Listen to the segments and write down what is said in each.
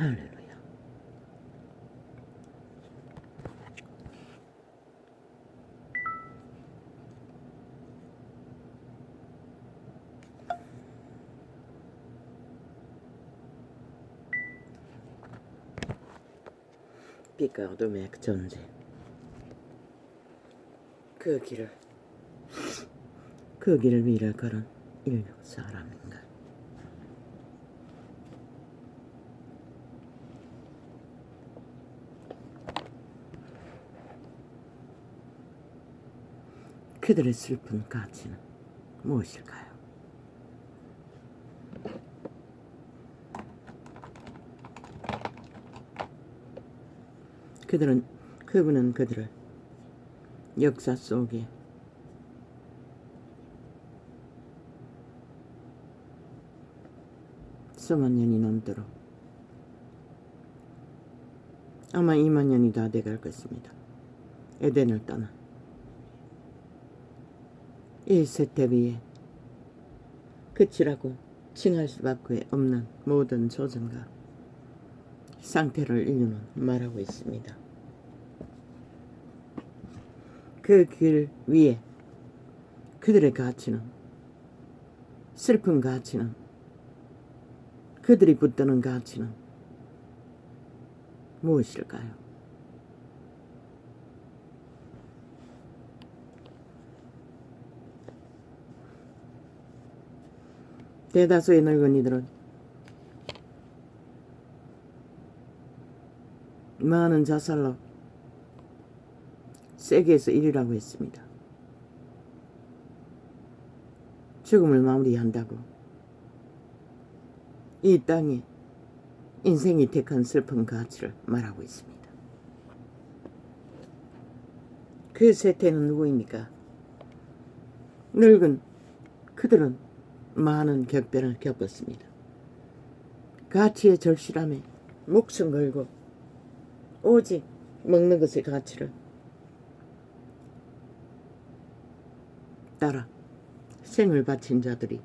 할렐루야. 빛과 어둠의 전쟁, 그 길을 위를 걸은 인류 사람인가. 그들의 슬픈 가치는 무엇일까요? 그분은 그들을 역사 속에 수만 년이 넘도록, 아마 2만 년이 다 돼갈 것입니다. 에덴을 떠나 이 세태 위에 끝이라고 칭할 수밖에 없는 모든 조정과 상태를 인류는 말하고 있습니다. 그 길 위에 그들의 가치는, 슬픈 가치는, 그들이 붙드는 가치는 무엇일까요? 대다수의 늙은이들은 많은 자살로 세계에서 1위라고 했습니다. 죽음을 마무리한다고 이 땅에 인생이 택한 슬픈 가치를 말하고 있습니다. 그 세태는 누구입니까? 늙은 그들은 많은 격변을 겪었습니다. 가치의 절실함에 목숨 걸고 오직 먹는 것의 가치를 따라 생을 바친 자들이,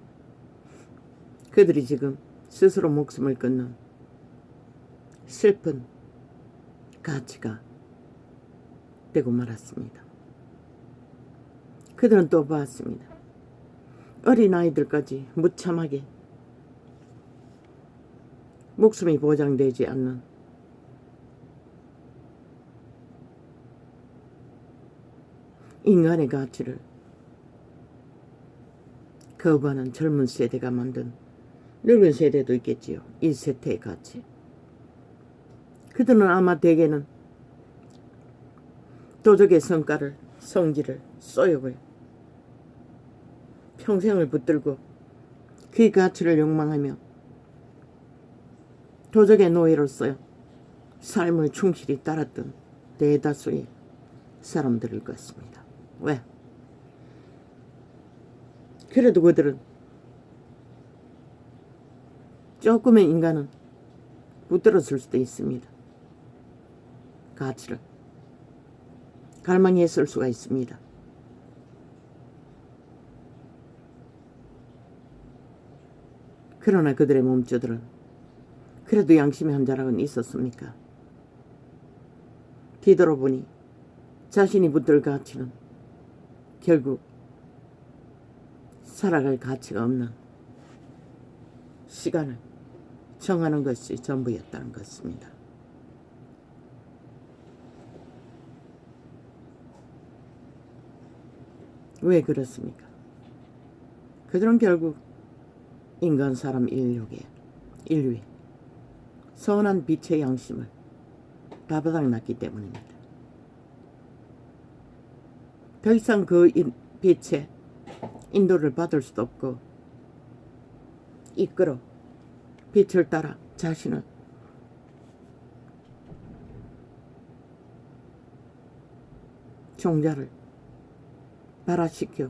그들이 지금 스스로 목숨을 끊는 슬픈 가치가 되고 말았습니다. 그들은 또 보았습니다. 어린아이들까지 무참하게 목숨이 보장되지 않는 인간의 가치를 거부하는 젊은 세대가 만든, 늙은 세대도 있겠지요, 이 세태의 가치. 그들은 아마 대개는 도적의 성과를, 성질을, 소욕을 평생을 붙들고 그 가치를 욕망하며 도적의 노예로서 삶을 충실히 따랐던 대다수의 사람들일 것입니다. 왜? 그래도 그들은, 조금의 인간은 붙들었을 수도 있습니다. 가치를 갈망했을 수가 있습니다. 그러나 그들의 몸주들은 그래도 양심의 한 자락은 있었습니까? 뒤돌아보니 자신이 붙들 가치는 결국 살아갈 가치가 없는 시간을 정하는 것이 전부였다는 것입니다. 왜 그렇습니까? 그들은 결국 인간 사람 인류의 선한 빛의 양심을 다 바닥났기 때문입니다. 더 이상 그 빛의 인도를 받을 수도 없고, 이끌어 빛을 따라 자신을 종자를 발화시켜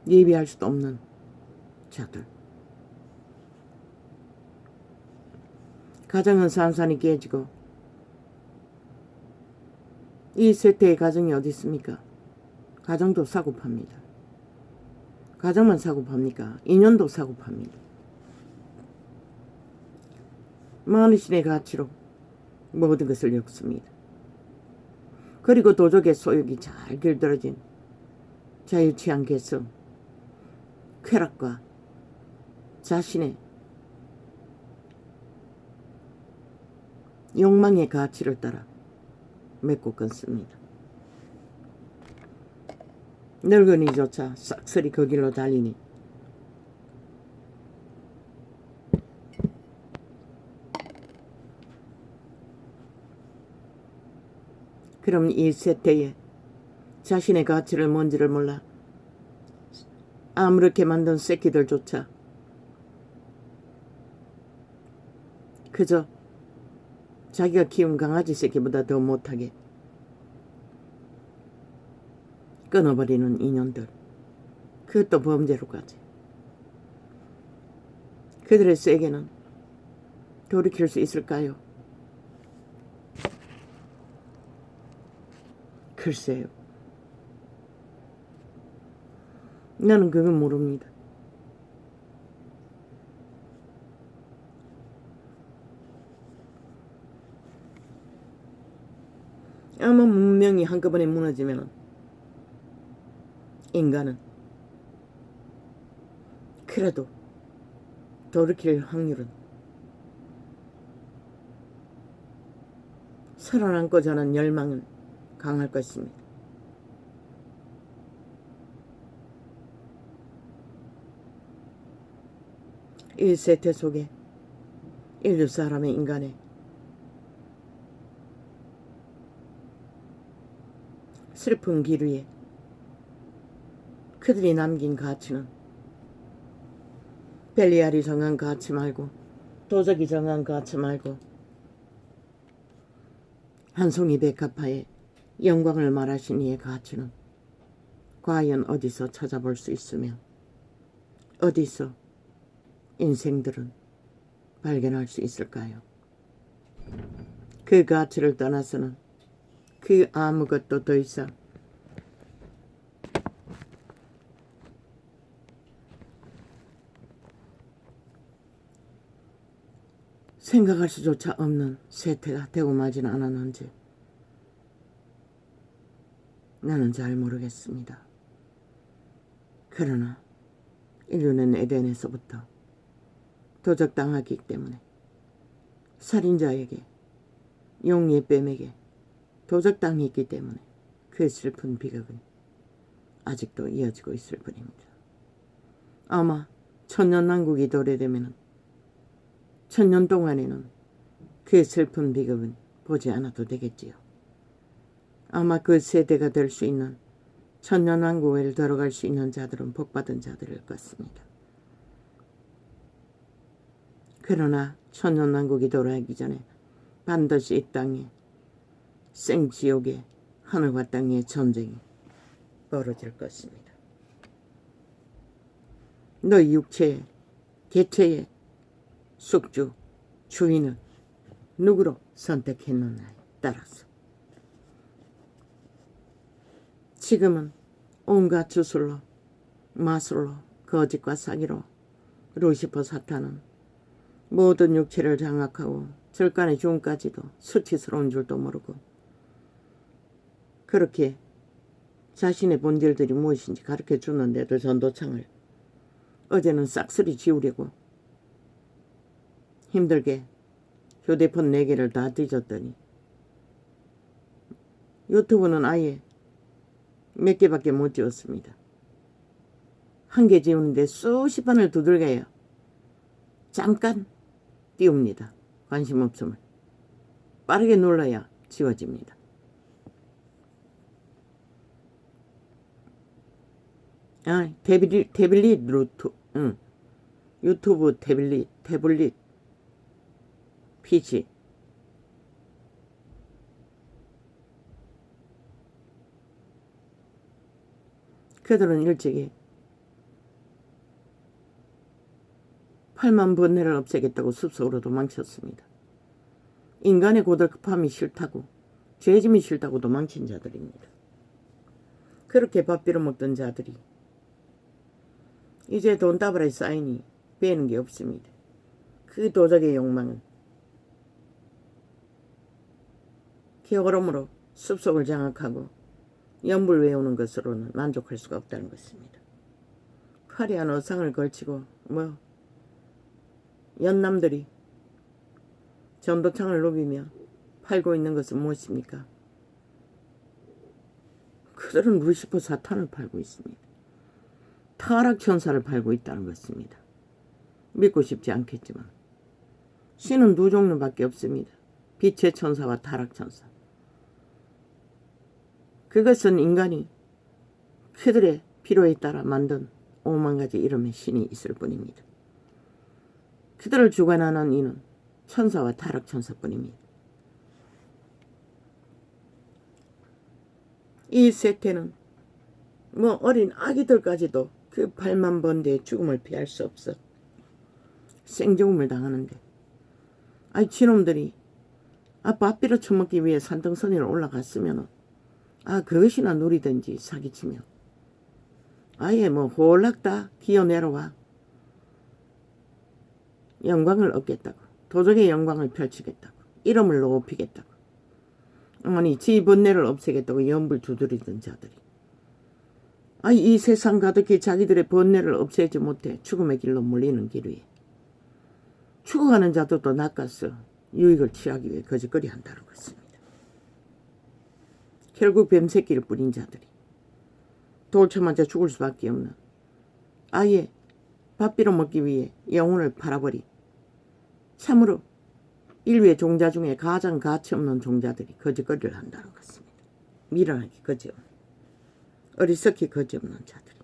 예비할 수도 없는 자들. 가정은 산산이 깨지고, 이 세태의 가정이 어디 있습니까? 가정도 사고 팝니다. 가정만 사고 팝니까? 인연도 사고 팝니다. 많은 신의 가치로 모든 것을 엮습니다. 그리고 도적의 소욕이 잘 길들어진 자유취한 개성, 쾌락과 자신의 욕망의 가치를 따라 맺고 끊습니다. 늙은이조차 싹쓸이 그 길로 달리니 그럼 이 세태에 자신의 가치를 뭔지를 몰라 아무렇게 만든 새끼들조차 그저 자기가 키운 강아지 새끼보다 더 못하게 끊어버리는 인연들, 그것도 범죄로까지. 그들의 세계는 돌이킬 수 있을까요? 글쎄요. 나는 그건 모릅니다. 아마 문명이 한꺼번에 무너지면 인간은 그래도 돌이킬 확률은 살아남고자 하는 열망은 강할 것입니다. 이 세태 속에 인류 사람의 인간의 슬픈 길 위에 그들이 남긴 가치는 벨리알이 정한 가치 말고 도적이 정한 가치 말고 한 송이 백합화의 영광을 말하신 이의 가치는 과연 어디서 찾아볼 수 있으며 어디서 인생들은 발견할 수 있을까요? 그 가치를 떠나서는 그 아무것도 더 이상 생각할 수조차 없는 세태가 되고 말지는 않았는지 나는 잘 모르겠습니다. 그러나 인류는 에덴에서부터 도적당하기 때문에 살인자에게 용의 뱀에게 도적당이 있기 때문에 그 슬픈 비극은 아직도 이어지고 있을 뿐입니다. 아마 천년왕국이 도래되면 천년 동안에는 그 슬픈 비극은 보지 않아도 되겠지요. 아마 그 세대가 될 수 있는 천년왕국을 들어갈 수 있는 자들은 복받은 자들일 것입니다. 그러나 천년왕국이 돌아오기 전에 반드시 이 땅에 생지옥의 하늘과 땅의 전쟁이 벌어질 것입니다. 너희 육체의 개체의 숙주 주인을 누구로 선택했느냐에 따라서 지금은 온갖 주술로 마술로 거짓과 사기로 루시퍼 사탄은 모든 육체를 장악하고 절간의 중까지도 수치스러운 줄도 모르고 그렇게 자신의 본질들이 무엇인지 가르쳐 주는데도 전도창을 어제는 싹쓸이 지우려고 힘들게 휴대폰 4개를 다 뒤졌더니 유튜브는 아예 몇 개밖에 못 지웠습니다. 한 개 지우는데 수십 번을 두들겨요. 잠깐 띄웁니다. 관심 없음을. 빠르게 눌러야 지워집니다. 태블릿 루트, 유튜브 태블릿 PC. 그들은 일찍이 8만 번뇌를 없애겠다고 숲속으로 도망쳤습니다. 인간의 고달급함이 싫다고 죄짐이 싫다고 도망친 자들입니다. 그렇게 밥 빌어먹던 자들이 이제 돈다발에 쌓이니 빼는 게 없습니다. 그 도적의 욕망은 게으름으로 숲속을 장악하고 연불 외우는 것으로는 만족할 수가 없다는 것입니다. 화려한 의상을 걸치고 연남들이 전도창을 누비며 팔고 있는 것은 무엇입니까? 그들은 루시퍼 사탄을 팔고 있습니다. 타락천사를 팔고 있다는 것입니다. 믿고 싶지 않겠지만 신은 두 종류밖에 없습니다. 빛의 천사와 타락천사. 그것은 인간이 그들의 필요에 따라 만든 5만 가지 이름의 신이 있을 뿐입니다. 그들을 주관하는 이는 천사와 타락천사뿐입니다. 이 세태는 어린 아기들까지도 그 발만 번대의 죽음을 피할 수 없어 생죽음을 당하는데 지놈들이 밥 빌어 처먹기 위해 산등선이를 올라갔으면 그것이나 누리든지 사기치며 아예 홀락 다 기어내려와 영광을 얻겠다고, 도적의 영광을 펼치겠다고, 이름을 높이겠다고, 지 번뇌를 없애겠다고 연불 두드리던 자들이 이 세상 가득히 자기들의 번뇌를 없애지 못해 죽음의 길로 몰리는 길 위에 죽어가는 자들도 낚아서 유익을 취하기 위해 거짓거리 한다는 것입니다. 결국 뱀새끼를 뿌린 자들이 돌쳐맞아 죽을 수밖에 없는 아예 밥 빌어 먹기 위해 영혼을 팔아버린 참으로 인류의 종자 중에 가장 가치 없는 종자들이 거짓거리를 한다는 것입니다. 미련하게 거짓없는, 어리석게 거짓없는 자들이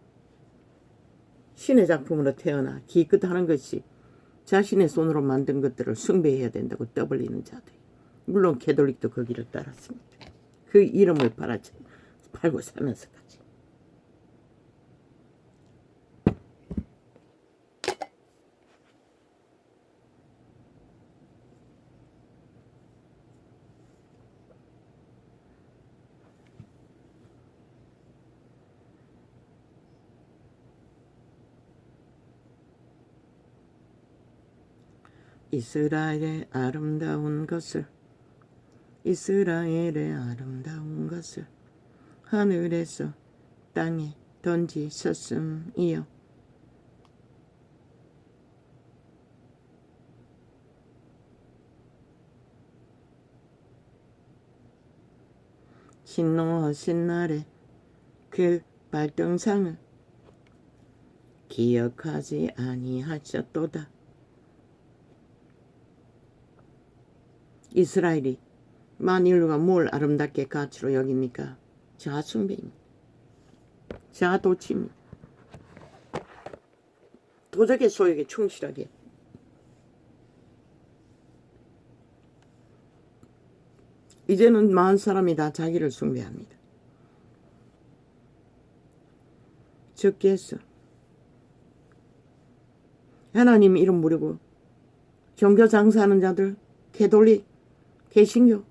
신의 작품으로 태어나 기껏하는 것이 자신의 손으로 만든 것들을 숭배해야 된다고 떠벌리는 자들이, 물론 캐톨릭도 그 길을 따랐습니다. 그 이름을 팔고 살면서까지. 이스라엘의 아름다운 것을, 이스라엘의 아름다운 것을 하늘에서 땅에 던지셨음이요. 진노하신 날에 그 발등상을 기억하지 아니하셨도다. 이스라엘이 만인류가 뭘 아름답게 가치로 여깁니까? 자숭배입니다. 자도취입니다. 도적의 소욕에 충실하게 이제는 많은 사람이 다 자기를 숭배합니다. 주께서 하나님 이름 부르고 종교 장사하는 자들, 캐톨릭, 개신교,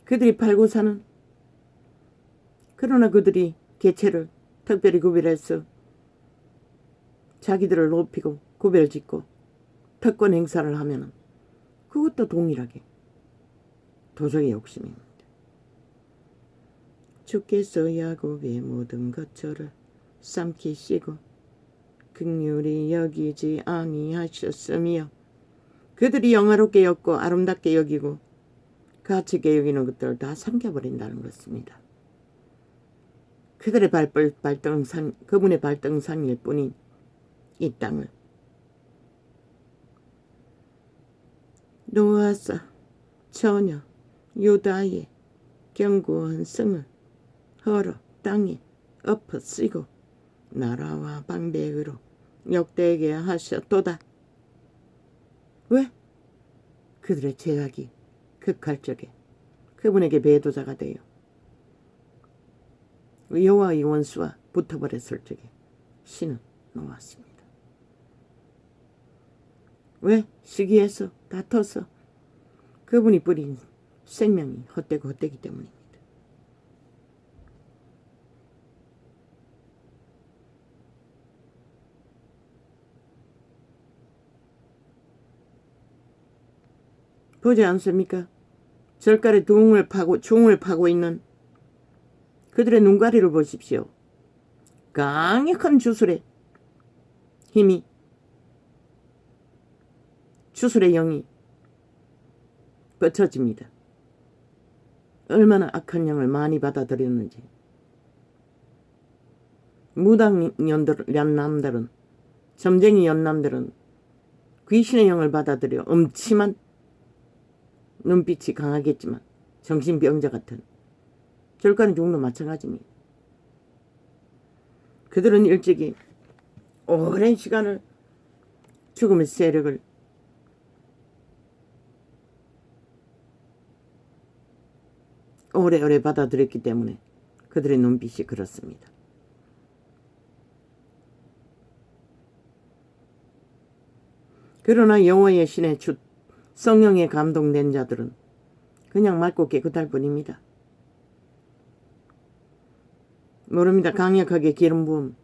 그들이 팔고 사는, 그러나 그들이 개체를 특별히 구별해서 자기들을 높이고 구별짓고 특권 행사를 하면 그것도 동일하게 도적의 욕심입니다. 주께서 야곱의 모든 것들을 삼키시고 긍휼히 여기지 아니하셨으며 그들이 영화롭게 여기고 아름답게 여기고 가치있게 여기는 것들을 다 삼켜버린다는 것입니다. 그들의 발등상, 그분의 발등상일 뿐인 이 땅을 노아사 처녀 유다의 견고한 성을 헐어 땅에 엎어쓰고 나라와 방백으로 욕되게 하셨도다. 왜? 그들의 죄악이 극할 적에 그분에게 배도자가 되어 여호와의 원수와 붙어버렸을 적에 신은 놓았습니다. 왜? 시기해서 다퉈서 그분이 뿌린 생명이 헛되고 헛되기 때문입니다. 보지 않습니까? 절간에 중을 파고 있는 그들의 눈가리를 보십시오. 강력한 주술의 힘이, 주술의 영이 뻗쳐집니다. 얼마나 악한 영을 많이 받아들였는지. 무당 연남들은, 점쟁이 연남들은 귀신의 영을 받아들여 음침한 눈빛이 강하겠지만 정신병자 같은 절간의 종도 마찬가지입니다. 그들은 일찍이 오랜 시간을 죽음의 세력을 오래오래 받아들였기 때문에 그들의 눈빛이 그렇습니다. 그러나 여호와의 신의 주 성령에 감동된 자들은 그냥 맑고 깨끗할 뿐입니다. 모릅니다. 강력하게 기름 부음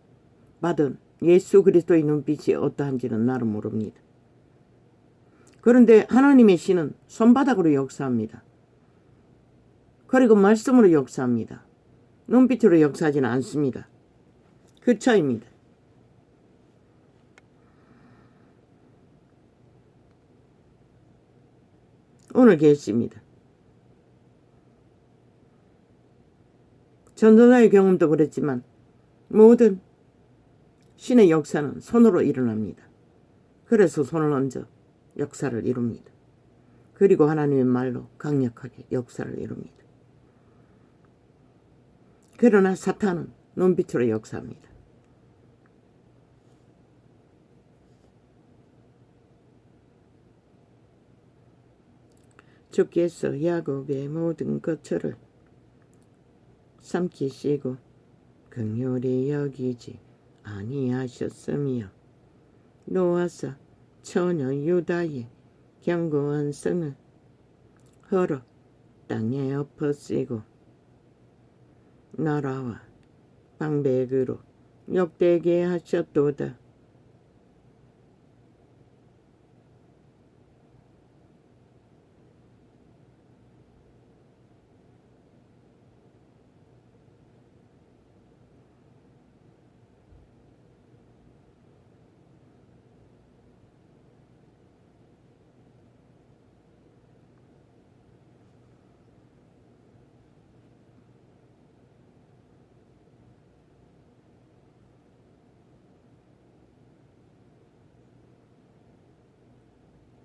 받은 예수 그리스도의 눈빛이 어떠한지는 나는 모릅니다. 그런데 하나님의 신은 손바닥으로 역사합니다. 그리고 말씀으로 역사합니다. 눈빛으로 역사하지는 않습니다. 그 차이입니다. 오늘 계시입니다. 전도자의 경험도 그랬지만 모든 신의 역사는 손으로 일어납니다. 그래서 손을 얹어 역사를 이룹니다. 그리고 하나님의 말로 강력하게 역사를 이룹니다. 그러나 사탄은 눈빛으로 역사합니다. 주께서 야곱의 모든 거처를 삼키시고 긍휼히 여기지 아니하셨으며 놓아사 처녀 유다의 견고한 성을 헐어 땅에 엎으시고 나라와 방백으로 욕되게 하셨도다.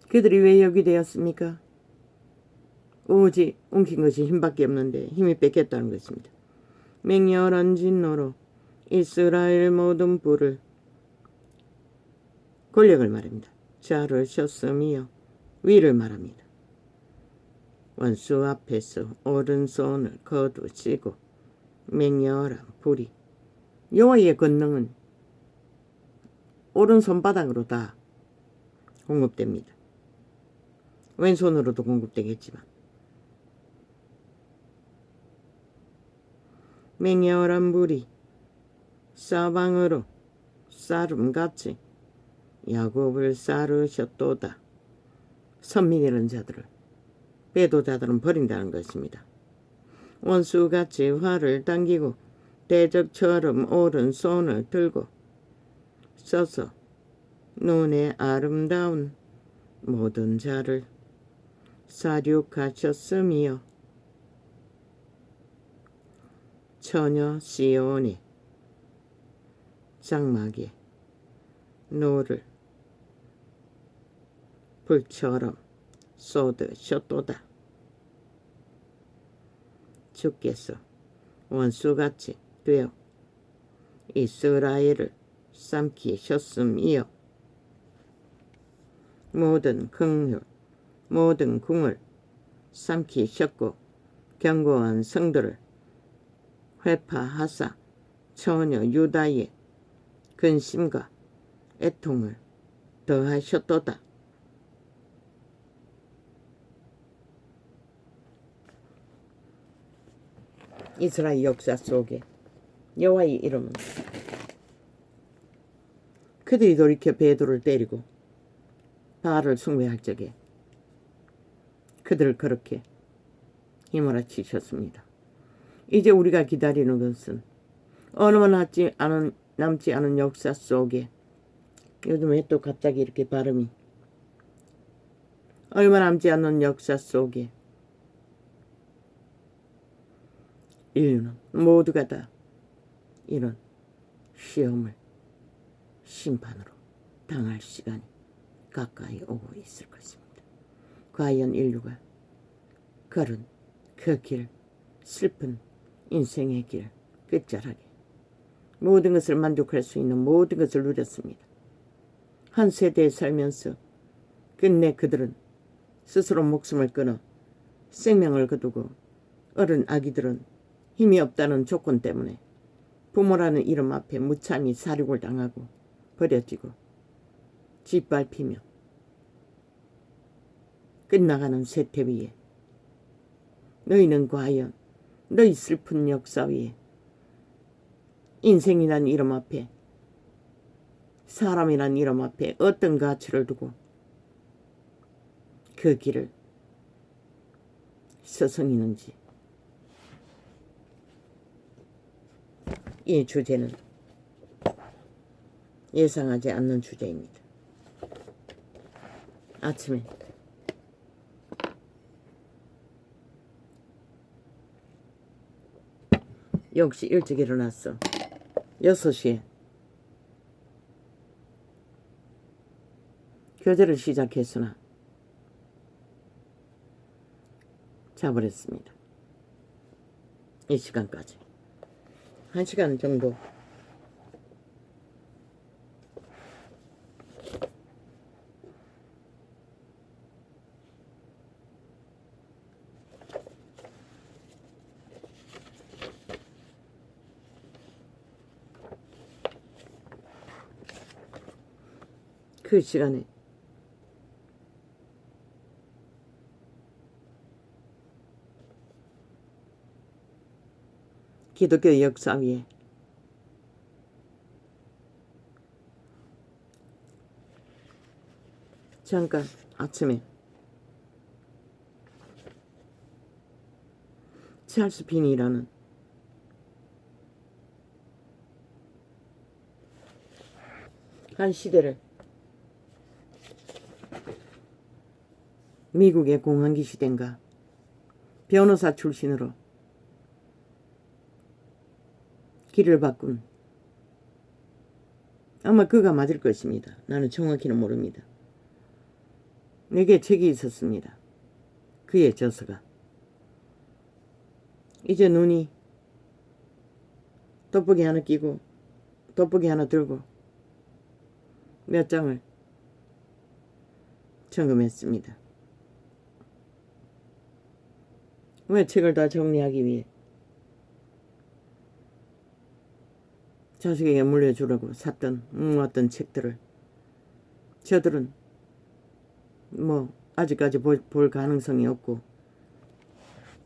그들이 왜 여기 되었습니까? 오직 옮긴 것이 힘밖에 없는데 힘이 뺏겼다는 것입니다. 맹렬한 진노로 이스라엘 모든 뿔을 권력을 말합니다. 자르셨으며 위를 말합니다. 원수 앞에서 오른손을 거두시고 맹렬한 불이 여호와의 권능은 오른손바닥으로 다 공급됩니다. 왼손으로도 공급되겠지만 맹렬한 불이 사방으로 쌀음같이 야곱을 쌀으셨도다. 선민이라는 자들을 배도자들은 버린다는 것입니다. 원수같이 활을 당기고 대적처럼 오른손을 들고 서서 눈에 아름다운 모든 자를 사륙하셨으며 처녀 시온의 장막에 노를 불처럼 쏟으셨도다. 주께서 원수같이 되어 이스라엘을 삼키셨으며 모든 긍휼 모든 궁을 삼키셨고 견고한 성들을 회파하사 처녀 유다의 근심과 애통을 더하셨도다. 이스라엘 역사 속에 여호와의 이름은 그들이 돌이켜 베드로를 때리고 바알을 숭배할 적에 그들을 그렇게 휘몰아치셨습니다. 이제 우리가 기다리는 것은 얼마 남지 않은 역사 속에, 요즘에 또 갑자기 이렇게 발음이, 얼마 남지 않은 역사 속에 인류는 모두가 다 이런 시험을, 심판으로 당할 시간이 가까이 오고 있을 것입니다. 과연 인류가 걸은 그 길, 슬픈 인생의 길 끝자락에 모든 것을 만족할 수 있는 모든 것을 누렸습니다. 한 세대에 살면서 끝내 그들은 스스로 목숨을 끊어 생명을 거두고, 어른 아기들은 힘이 없다는 조건 때문에 부모라는 이름 앞에 무참히 살육을 당하고 버려지고 짓밟히며 끝나가는 세태 위에 너희는 과연 너희 슬픈 역사 위에 인생이란 이름 앞에, 사람이란 이름 앞에 어떤 가치를 두고 그 길을 서성이는지. 이 주제는 예상하지 않는 주제입니다. 아침에 역시 일찍 일어났어. 6시에 교제를 시작했으나 자버렸습니다. 이 시간까지 1시간 정도 그 시간에 기독교 역사 위에 잠깐 아침에 찰스 핀이라는 한 시대를 미국의 공황기 시대인가 변호사 출신으로 길을 바꾼, 아마 그가 맞을 것입니다. 나는 정확히는 모릅니다. 내게 책이 있었습니다. 그의 저서가. 이제 눈이 돋보기 하나 끼고 돋보기 하나 들고 몇 장을 점검했습니다. 왜 책을 다 정리하기 위해 자식에게 물려주려고 샀던 모았던 책들을 저들은 뭐 아직까지 볼 가능성이 없고,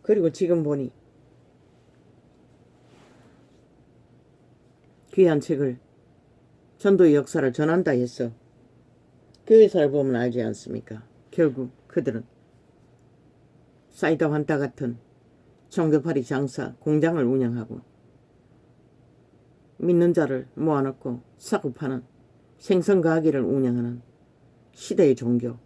그리고 지금 보니 귀한 책을, 전도의 역사를 전한다 했어. 교회사를 보면 알지 않습니까? 결국 그들은 사이다 환타 같은 종교파리 장사 공장을 운영하고 믿는 자를 모아놓고 사고 파는 생선가게를 운영하는 시대의 종교,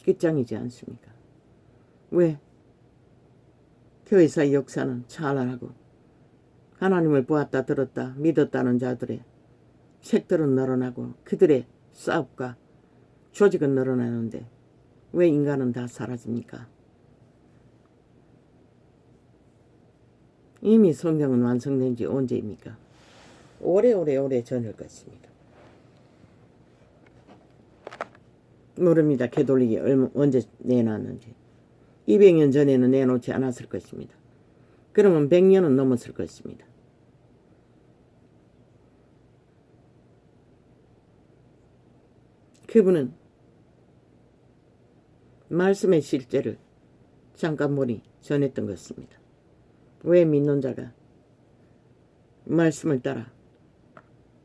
끝장이지 않습니까? 왜? 교회사의 역사는 찬란하고 하나님을 보았다 들었다 믿었다는 자들의 색들은 늘어나고 그들의 사업과 조직은 늘어나는데 왜 인간은 다 사라집니까? 이미 성경은 완성된 지 언제입니까? 오래 전일 것입니다. 모릅니다. 개돌리기 언제 내놨는지. 200년 전에는 내놓지 않았을 것입니다. 그러면 100년은 넘었을 것입니다. 그분은 말씀의 실제를 잠깐 보니 전했던 것입니다. 왜 믿는 자가 말씀을 따라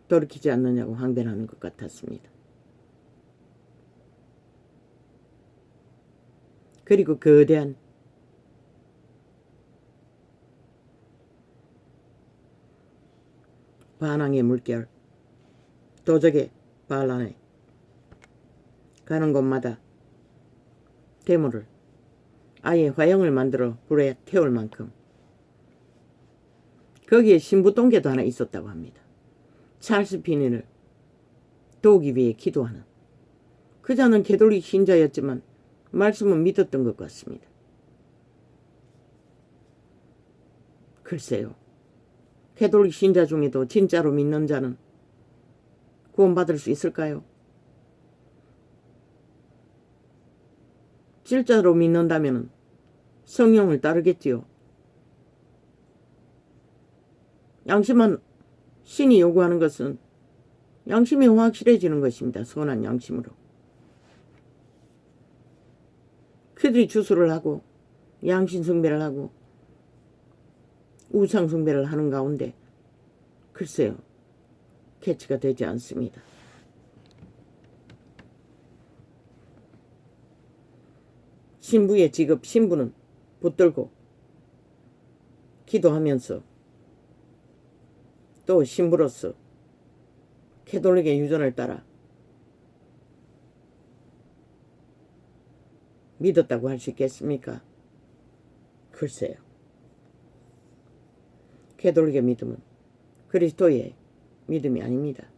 돌이키지 않느냐고 항변하는 것 같았습니다. 그리고 거대한 반항의 물결, 도적의 반란에 가는 곳마다 대물을 아예 화형을 만들어 불에 태울 만큼 거기에 신부동계도 하나 있었다고 합니다. 찰스 피니를 도우기 위해 기도하는. 그자는 개돌릭 신자였지만 말씀은 믿었던 것 같습니다. 글쎄요. 개돌릭 신자 중에도 진짜로 믿는 자는 구원받을 수 있을까요? 진짜로 믿는다면 성령을 따르겠지요. 양심한 신이 요구하는 것은 양심이 확실해지는 것입니다. 선한 양심으로. 그들이 주술을 하고 양신 숭배를 하고 우상 숭배를 하는 가운데 글쎄요. 캐치가 되지 않습니다. 신부의 직업, 신부는 붙들고 기도하면서 또 신부로서 캐톨릭의 유전을 따라 믿었다고 할 수 있겠습니까? 글쎄요. 캐톨릭의 믿음은 그리스도의 믿음이 아닙니다.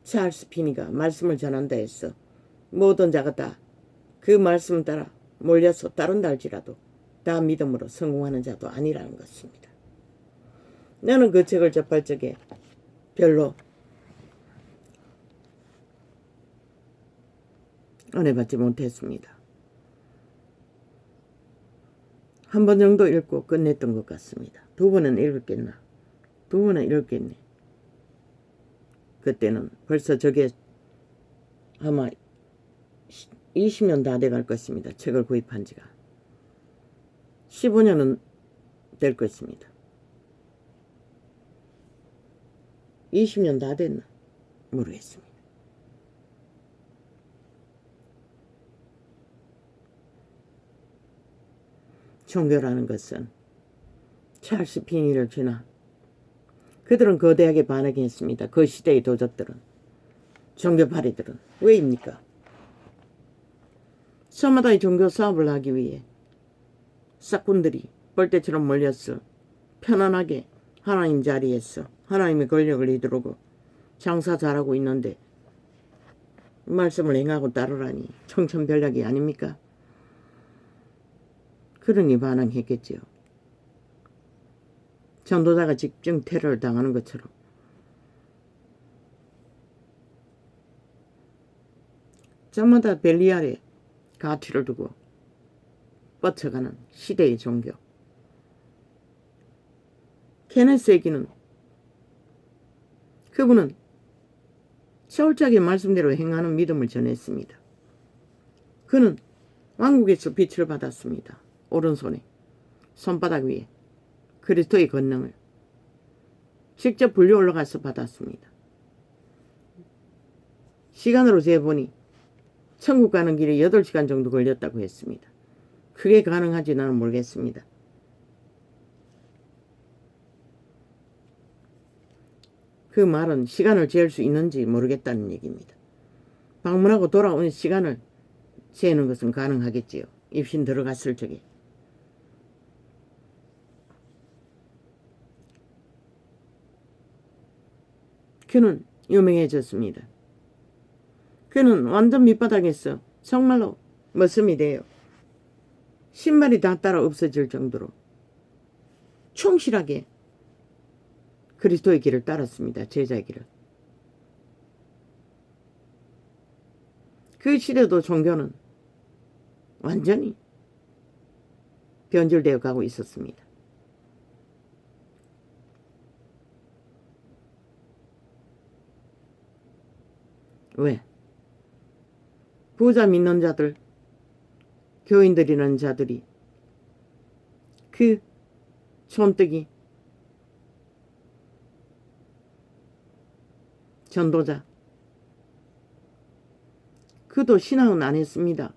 찰스 피니가 말씀을 전한다 해서 모든 자가 다 그 말씀 따라 몰려서 따른다 할지라도 다 믿음으로 성공하는 자도 아니라는 것입니다. 나는 그 책을 접할 적에 별로 은혜 받지 못했습니다. 한 번 정도 읽고 끝냈던 것 같습니다. 두 번은 읽었겠나? 두 번은 읽었겠네. 그때는 벌써 저게 아마 20년 다 돼갈 것입니다. 책을 구입한 지가. 15년은 될 것입니다. 20년 다 됐나? 모르겠습니다. 종교라는 것은 찰스 피니를 지나 그들은 거대하게 반응했습니다. 그 시대의 도적들은, 종교파리들은. 왜입니까? 서마다의 종교 사업을 하기 위해 싹군들이 벌떼처럼 몰려서 편안하게 하나님 자리에서 하나님의 권력을 휘두르고 장사 잘하고 있는데 말씀을 행하고 따르라니 청천벽력이 아닙니까? 그러니 반항했겠지요. 전도자가 집중 테러를 당하는 것처럼. 저마다 벨리알에 가치를 두고 뻗쳐가는 시대의 종교. 케네스 에기는 그분은 철저하게 말씀대로 행하는 믿음을 전했습니다. 그는 왕국에서 빛을 받았습니다. 오른손에 손바닥 위에 그리스도의 권능을 직접 불려 올라가서 받았습니다. 시간으로 재보니 천국 가는 길에 8시간 정도 걸렸다고 했습니다. 그게 가능한지 나는 모르겠습니다. 그 말은 시간을 잴 수 있는지 모르겠다는 얘기입니다. 방문하고 돌아오는 시간을 재는 것은 가능하겠지요. 입신 들어갔을 적에. 그는 유명해졌습니다. 그는 완전 밑바닥에서 정말로 머슴이 돼요. 신발이 다 따라 없어질 정도로 충실하게 그리스도의 길을 따랐습니다. 제자의 길을. 그 시대도 종교는 완전히 변질되어 가고 있었습니다. 왜? 부자 믿는 자들, 교인들이라는 자들이 그 손뜨기 전도자 그도 신앙은 안 했습니다.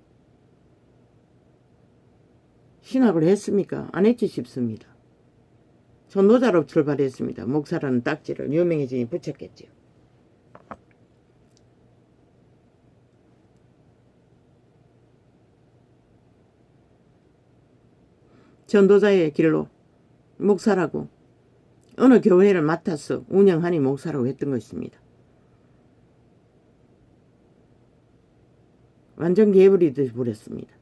신학을 했습니까? 안 했지 싶습니다. 전도자로 출발했습니다. 목사라는 딱지를 유명해지니 붙였겠지요. 전도자의 길로 목사라고 어느 교회를 맡아서 운영하니 목사라고 했던 것입니다. 완전 개부리듯이 부렸습니다.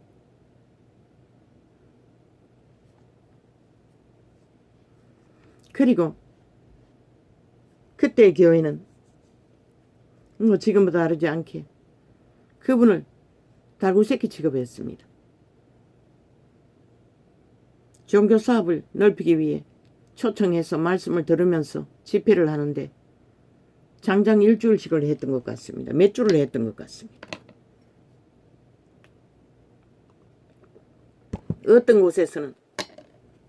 그리고 그때의 교회는 뭐 지금보다 다르지 않게 그분을 달구새끼 취급했습니다. 종교 사업을 넓히기 위해 초청해서 말씀을 들으면서 집회를 하는데 장장 일주일씩을 했던 것 같습니다. 몇 주를 했던 것 같습니다. 어떤 곳에서는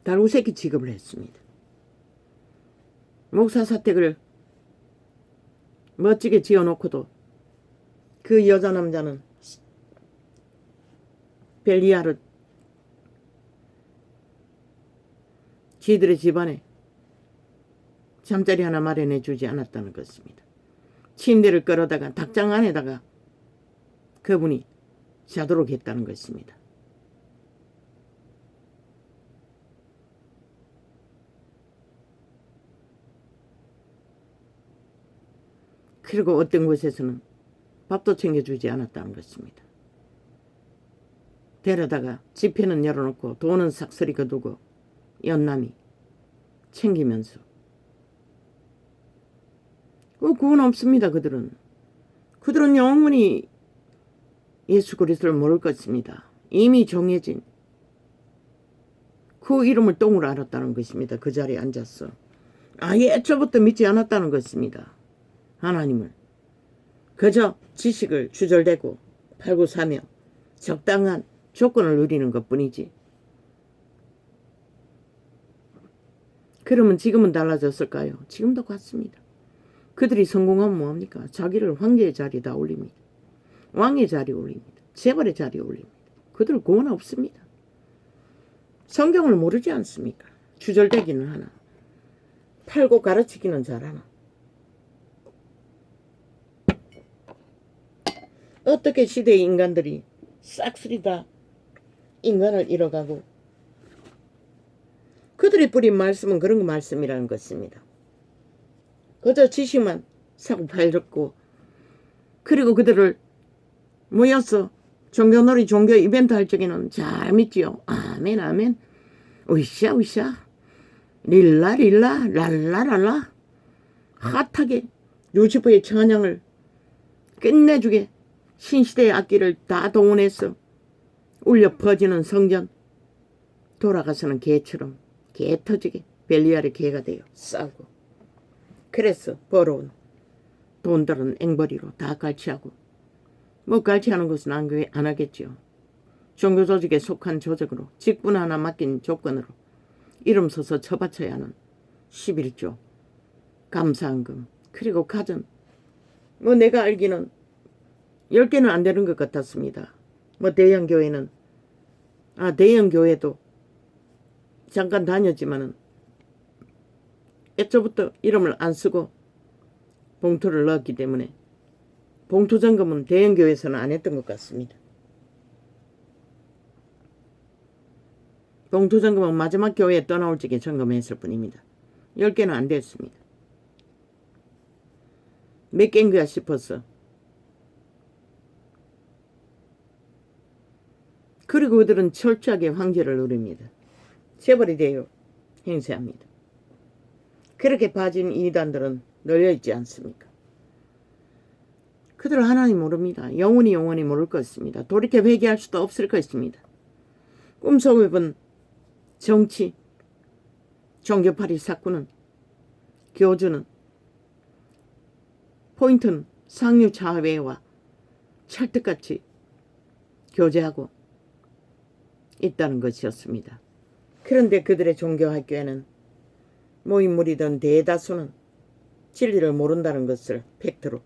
달구새끼 취급을 했습니다. 목사 사택을 멋지게 지어놓고도 그 여자 남자는 벨리아를 지들의 집안에 잠자리 하나 마련해 주지 않았다는 것입니다. 침대를 끌어다가 닭장 안에다가 그분이 자도록 했다는 것입니다. 그리고 어떤 곳에서는 밥도 챙겨주지 않았다는 것입니다. 데려다가 집회는 열어놓고 돈은 싹쓸이 거두고 연남이 챙기면서 그건 없습니다. 그들은 영원히 예수 그리스도를 모를 것입니다. 이미 정해진 그 이름을 똥으로 알았다는 것입니다. 그 자리에 앉았어. 아예 애초부터 믿지 않았다는 것입니다. 하나님을 그저 지식을 주절대고 팔고 사며 적당한 조건을 누리는 것뿐이지. 그러면 지금은 달라졌을까요? 지금도 같습니다. 그들이 성공하면 뭐합니까? 자기를 황제의 자리에다 올립니다. 왕의 자리에 올립니다. 재벌의 자리에 올립니다. 그들 구원 없습니다. 성경을 모르지 않습니까? 주절대기는 하나, 팔고 가르치기는 잘하나. 어떻게 시대의 인간들이 싹쓸이 다 인간을 잃어가고 그들이 뿌린 말씀은 그런 말씀이라는 것입니다. 그저 지식만 사고 팔렸고 그리고 그들을 모여서 종교놀이 종교 이벤트 할 적에는 잘 믿지요. 아멘 아멘 으쌰 으쌰 릴라 릴라 랄라 랄라 핫하게 루시퍼의 찬양을 끝내주게 신시대의 악기를 다 동원해서 울려 퍼지는 성전 돌아가서는 개처럼 개 터지게 벨리알의 개가 되어 싸우고 그래서 벌어온 돈들은 앵벌이로 다 갈취하고 뭐 갈취하는 것은 안 하겠지요. 종교조직에 속한 조직으로 직분 하나 맡긴 조건으로 이름 써서 처바쳐야 하는 11조 감사한금 그리고 가전 뭐 내가 알기는 10개는 안 되는 것 같았습니다. 뭐 대형교회는 대형교회도 잠깐 다녔지만은 애초부터 이름을 안 쓰고 봉투를 넣었기 때문에 봉투 점검은 대형교회에서는 안 했던 것 같습니다. 봉투 점검은 마지막 교회에 떠나올 적에 점검했을 뿐입니다. 10개는 안 됐습니다. 몇 개인가 싶어서 그리고 그들은 철저하게 황제를 누립니다. 재벌이 되어 행세합니다. 그렇게 빠진 이단들은 널려있지 않습니까? 그들은 하나님 모릅니다. 영원히 모를 것입니다. 돌이켜 회개할 수도 없을 것입니다. 꿈속에 본 정치, 종교파리 사건은 교주는 포인트는 상류사회와 찰떡같이 교제하고 있다는 것이었습니다. 그런데 그들의 종교학교에는 모인 무리던 대다수는 진리를 모른다는 것을 팩트로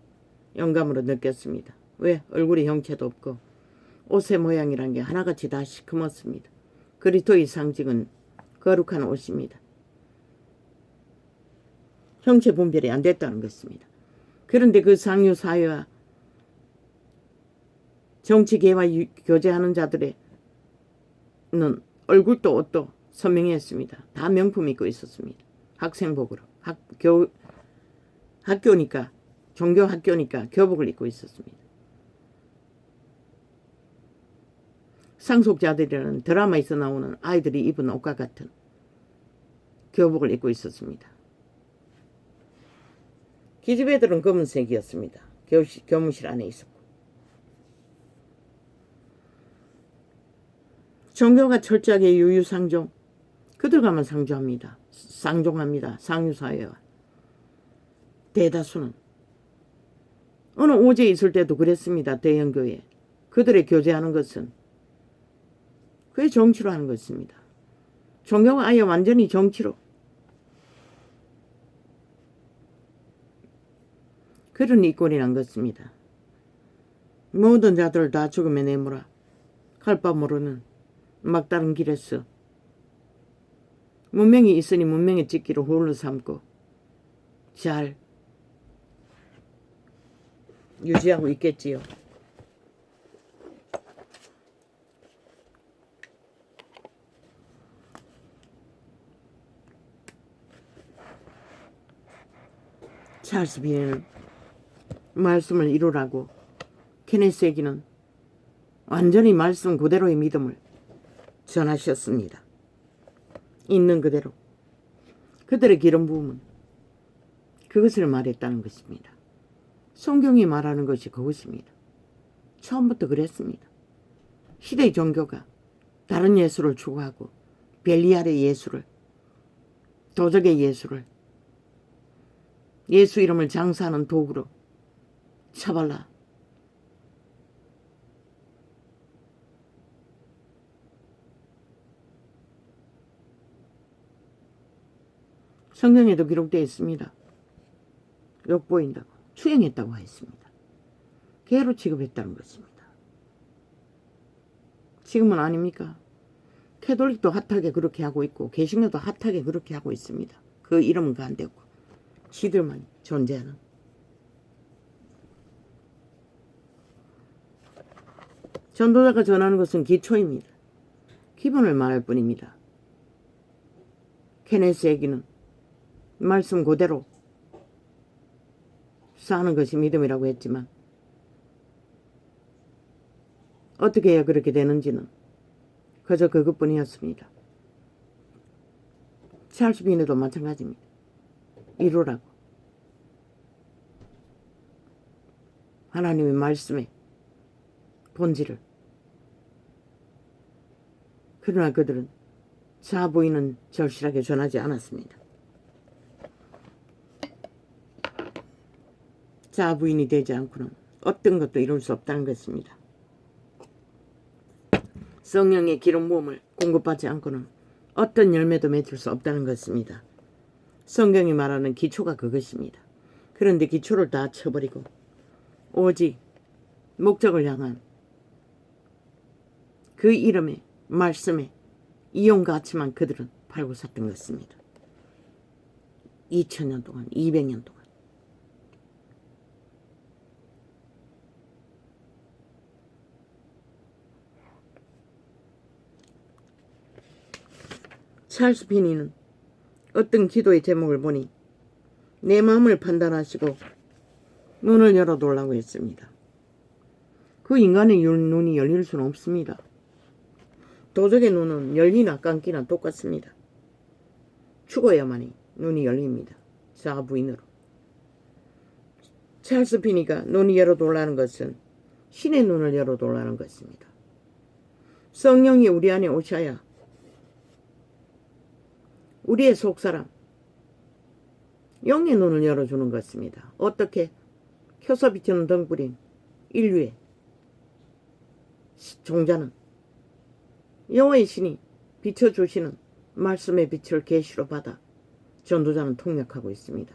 영감으로 느꼈습니다. 왜? 얼굴에 형체도 없고 옷의 모양이란 게 하나같이 다 시커멓습니다. 그리스도의 상징은 거룩한 옷입니다. 형체 분별이 안 됐다는 것입니다. 그런데 그 상류 사회와 정치계와 교제하는 자들의 얼굴도 옷도 선명했습니다. 다 명품 입고 있었습니다. 학생복으로. 학교니까, 종교 학교니까 교복을 입고 있었습니다. 상속자들이라는 드라마에서 나오는 아이들이 입은 옷과 같은 교복을 입고 있었습니다. 기집애들은 검은색이었습니다. 교무실 안에 있었고. 종교가 철저하게 유유상종, 그들과만 상종합니다. 상류사회와. 대다수는. 어느 오제에 있을 때도 그랬습니다. 대형교회. 그들의 교제하는 것은 그게 정치로 하는 것입니다. 종교가 아예 완전히 정치로. 그런 이꼴이란 것입니다. 모든 자들을 다 죽음에 내몰아 갈 바 모르는 막다른 길에서 문명이 있으니 문명의 찍기로 홀로 삼고 잘 유지하고 있겠지요. 찰스 비네는 말씀을 이루라고 케네스 에기는 완전히 말씀 그대로의 믿음을 전하셨습니다. 있는 그대로. 그들의 기름 부음은 그것을 말했다는 것입니다. 성경이 말하는 것이 그것입니다. 처음부터 그랬습니다. 시대의 종교가 다른 예수를 추구하고 벨리알의 예수를, 도적의 예수를, 예수 이름을 장사하는 도구로 처발라 성경에도 기록되어 있습니다. 욕보인다고 추행했다고 했습니다. 개로 취급했다는 것입니다. 지금은 아닙니까? 캐톨릭도 핫하게 그렇게 하고 있고 개신교도 핫하게 그렇게 하고 있습니다. 그 이름은 안 되고 지들만 존재하는. 전도자가 전하는 것은 기초입니다. 기본을 말할 뿐입니다. 케네스 에기는 말씀 그대로 사는 것이 믿음이라고 했지만 어떻게 해야 그렇게 되는지는 그저 그것뿐이었습니다. 찰스 비네도 마찬가지입니다. 이루라고. 하나님의 말씀의 본질을. 그러나 그들은 자부인은 절실하게 전하지 않았습니다. 자부인이 되지 않고는 어떤 것도 이룰 수 없다는 것입니다. 성령의 기름 부음을 공급받지 않고는 어떤 열매도 맺을 수 없다는 것입니다. 성경이 말하는 기초가 그것입니다. 그런데 기초를 다 쳐버리고 오직 목적을 향한 그 이름에 말씀에 이용가치만 그들은 팔고 샀던 것입니다. 2000년 동안 200년 동안. 찰스 비니는 어떤 기도의 제목을 보니 내 마음을 판단하시고 눈을 열어달라고 했습니다. 그 인간의 눈이 열릴 수는 없습니다. 도적의 눈은 열리나 감기나 똑같습니다. 죽어야만이 눈이 열립니다. 자부인으로. 찰스 비니가 눈이 열어달라는 것은 신의 눈을 열어달라는 것입니다. 성령이 우리 안에 오셔야 우리의 속사람, 영의 눈을 열어주는 것입니다. 어떻게? 켜서 비치는 등불인 인류의 종자는 여호와의 신이 비춰주시는 말씀의 빛을 계시로 받아 전도자는 통역하고 있습니다.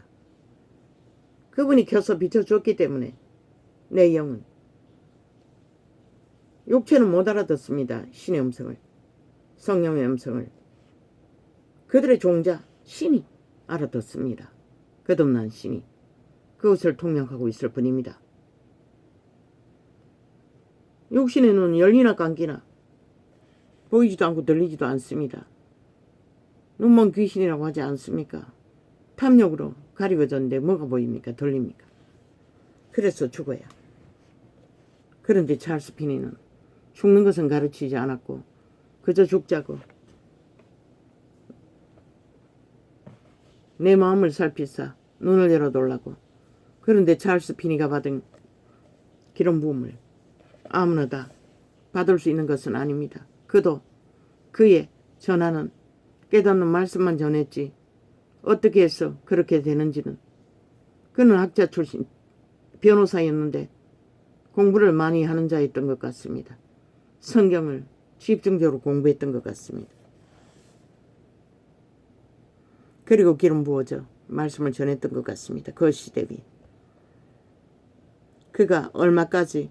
그분이 켜서 비춰줬기 때문에 내 영은, 육체는 못 알아듣습니다. 신의 음성을. 성령의 음성을 그들의 종자 신이 알아듣습니다. 거듭난 신이 그것을 통역하고 있을 뿐입니다. 육신의 눈은 열리나 감기나 보이지도 않고 들리지도 않습니다. 눈먼 귀신이라고 하지 않습니까? 탐욕으로 가리워졌는데 뭐가 보입니까? 들립니까? 그래서 죽어야. 그런데 찰스 피니는 죽는 것은 가르치지 않았고 그저 죽자고 내 마음을 살피사 눈을 열어달라고. 그런데 찰스 피니가 받은 기름 부음을 아무나 다 받을 수 있는 것은 아닙니다. 그도 그의 전하는 깨닫는 말씀만 전했지 어떻게 해서 그렇게 되는지는. 그는 학자 출신 변호사였는데 공부를 많이 하는 자였던 것 같습니다. 성경을 집중적으로 공부했던 것 같습니다. 그리고 기름 부어져 말씀을 전했던 것 같습니다. 그 시대 위. 그가 얼마까지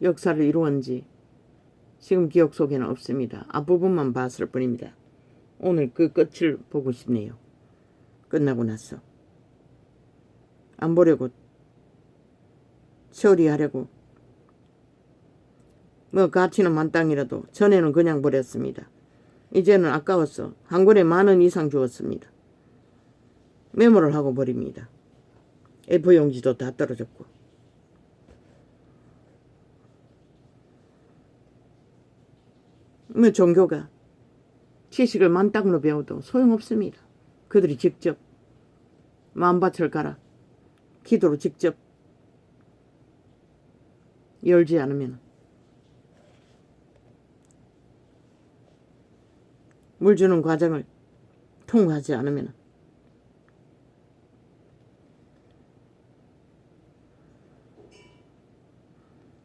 역사를 이루었는지 지금 기억 속에는 없습니다. 앞부분만 봤을 뿐입니다. 오늘 그 끝을 보고 싶네요. 끝나고 나서. 안 보려고 처리하려고 뭐 가치는 만땅이라도 전에는 그냥 버렸습니다. 이제는 아까워서 한 권에 10,000원 이상 주었습니다. 메모를 하고 버립니다. A4용지도 다 떨어졌고. 뭐 종교가 지식을 만땅으로 배워도 소용없습니다. 그들이 직접 마음밭을 갈아 기도로 직접 열지 않으면 물 주는 과정을 통과하지 않으면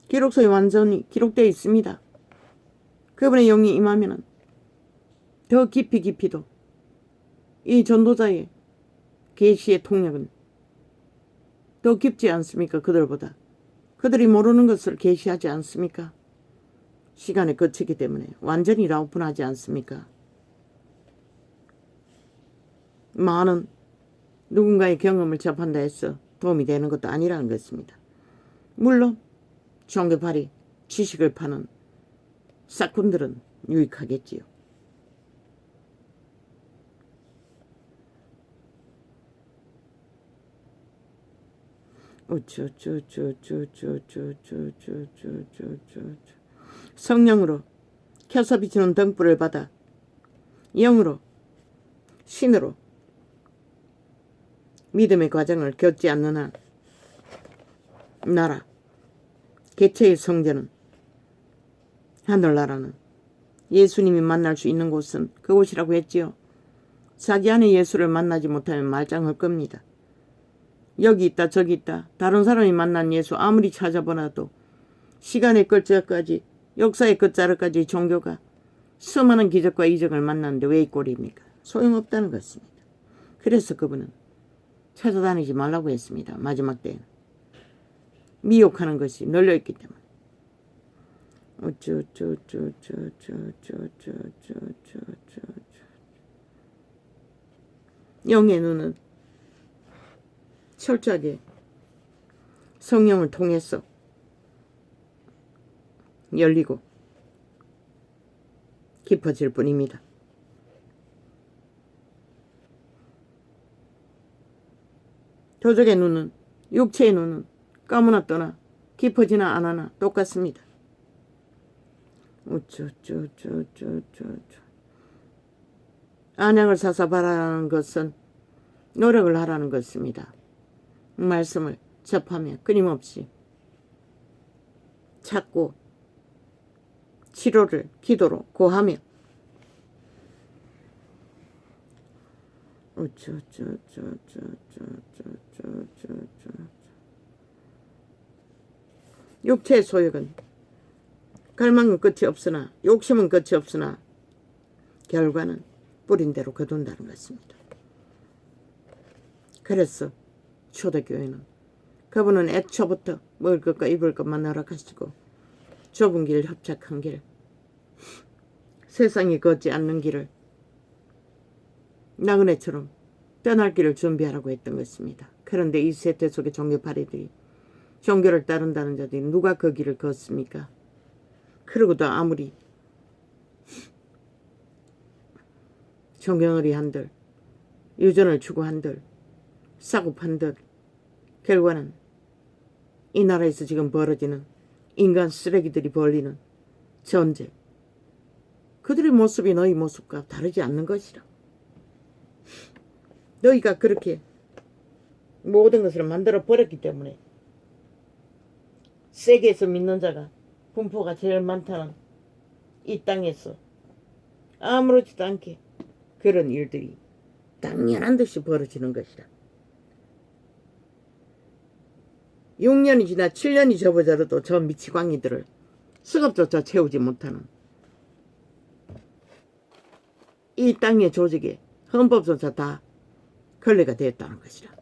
기록서에 완전히 기록되어 있습니다. 그분의 영이 임하면 더 깊이도 이 전도자의 계시의 통역은 더 깊지 않습니까? 그들보다. 그들이 모르는 것을 계시하지 않습니까? 시간에 거치기 때문에 완전히 라오픈하지 않습니까? 많은 누군가의 경험을 접한다 해서 도움이 되는 것도 아니라는 것입니다. 물론 종교파리 지식을 파는 싹군들은 유익하겠지요. 성령으로 켜서 비추는 등불을 받아 영으로 신으로 믿음의 과정을 겪지 않는 한 나라 개체의 성전은 하늘나라는 예수님이 만날 수 있는 곳은 그곳이라고 했지요. 자기 안에 예수를 만나지 못하면 말짱할 겁니다. 여기 있다 저기 있다 다른 사람이 만난 예수 아무리 찾아보나도 시간의 끝자락까지 역사의 끝자락까지 종교가 수많은 기적과 이적을 만났는데 왜 이 꼴입니까? 소용없다는 것입니다. 그래서 그분은 찾아다니지 말라고 했습니다. 마지막 때에는 미혹하는 것이 널려있기 때문에. 영의 눈은 철저하게 성령을 통해서 열리고 깊어질 뿐입니다. 도적의 눈은 육체의 눈은 까무나 떠나 깊어지나 안 하나 똑같습니다. 안약을 사서 바라는 것은 노력을 하라는 것입니다. 말씀을 접하며 끊임없이 찾고 치료를 기도로 고하며 육체의 소욕은 갈망은 끝이 없으나 욕심은 끝이 없으나 결과는 뿌린 대로 거둔다는 것입니다. 그래서 초대교회는 그분은 애초부터 먹을 것과 입을 것만 허락하시고 좁은 길, 협착한 길, 세상이 걷지 않는 길을 나그네처럼 떠날 길을 준비하라고 했던 것입니다. 그런데 이 세대 속의 종교파리들이, 종교를 따른다는 자들이 누가 그 길을 걷습니까? 그러고도 아무리 종교놀이 한들, 유전을 추구한들, 사고판들, 결과는 이 나라에서 지금 벌어지는 인간 쓰레기들이 벌리는 전쟁, 그들의 모습이 너희 모습과 다르지 않는 것이라. 너희가 그렇게 모든 것을 만들어 버렸기 때문에 세계에서 믿는 자가 분포가 제일 많다는 이 땅에서 아무렇지도 않게 그런 일들이 당연한 듯이 벌어지는 것이라. 6년이 지나 7년이 접어들어도 저 미치광이들을 수갑조차 채우지 못하는 이 땅의 조직에 헌법조차 다 걸레가 되었다는 것이라.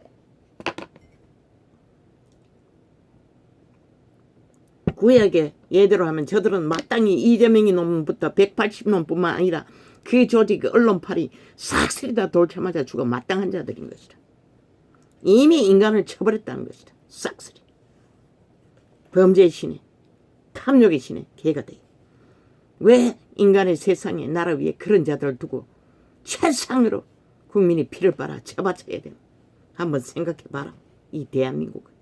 구약에 예대로 하면 저들은 마땅히 이재명이 놈부터 180놈뿐만 아니라 그 조직 언론팔이 싹쓸이 다 돌자마자 죽어 마땅한 자들인 것이라. 이미 인간을 쳐버렸다는 것이다. 싹쓸이. 범죄의 신에, 탐욕의 신에 개가 돼. 왜 인간의 세상에 나라 위에 그런 자들을 두고 최상으로 국민이 피를 빨아 쳐바쳐야 되나? 한번 생각해봐라. 이 대한민국은.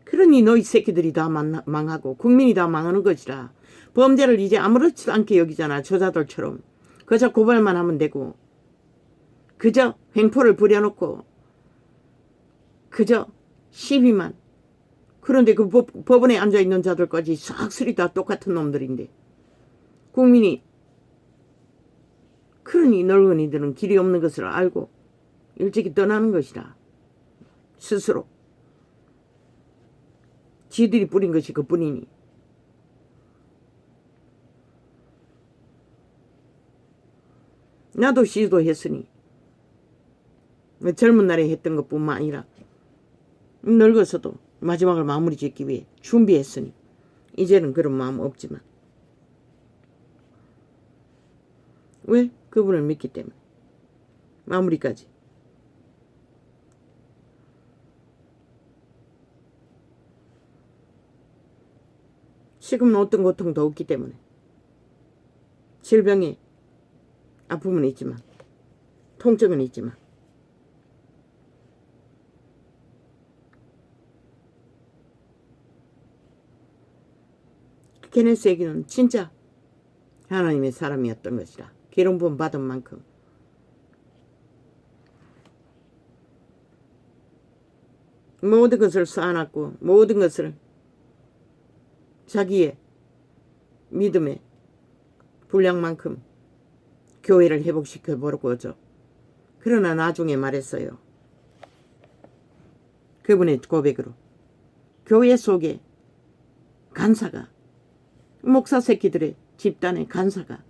그러니 너희 새끼들이 다 망하고 국민이 다 망하는 것이라. 범죄를 이제 아무렇지도 않게 여기잖아. 저자들처럼. 그저 고발만 하면 되고, 그저 횡포를 부려놓고, 그저 시비만. 그런데 그 법원에 앉아있는 자들까지 싹쓸이 다 똑같은 놈들인데, 국민이, 그러니 늙은이들은 길이 없는 것을 알고 일찍이 떠나는 것이라. 스스로. 지들이 뿌린 것이 그뿐이니. 나도 시도했으니 젊은 날에 했던 것뿐만 아니라 늙어서도 마지막을 마무리 짓기 위해 준비했으니 이제는 그런 마음 없지만. 왜? 그분을 믿기 때문에. 마무리까지. 지금은 어떤 고통도 없기 때문에. 질병에 아픔은 있지만, 통증은 있지만, 케네스에게는 진짜 하나님의 사람이었던 것이라. 기름 부음 받은 만큼 모든 것을 쌓아놨고 모든 것을 자기의 믿음의 분량만큼 교회를 회복시켜 보려고죠. 그러나 나중에 말했어요. 그분의 고백으로 교회 속에 간사가, 목사 새끼들의 집단의 간사가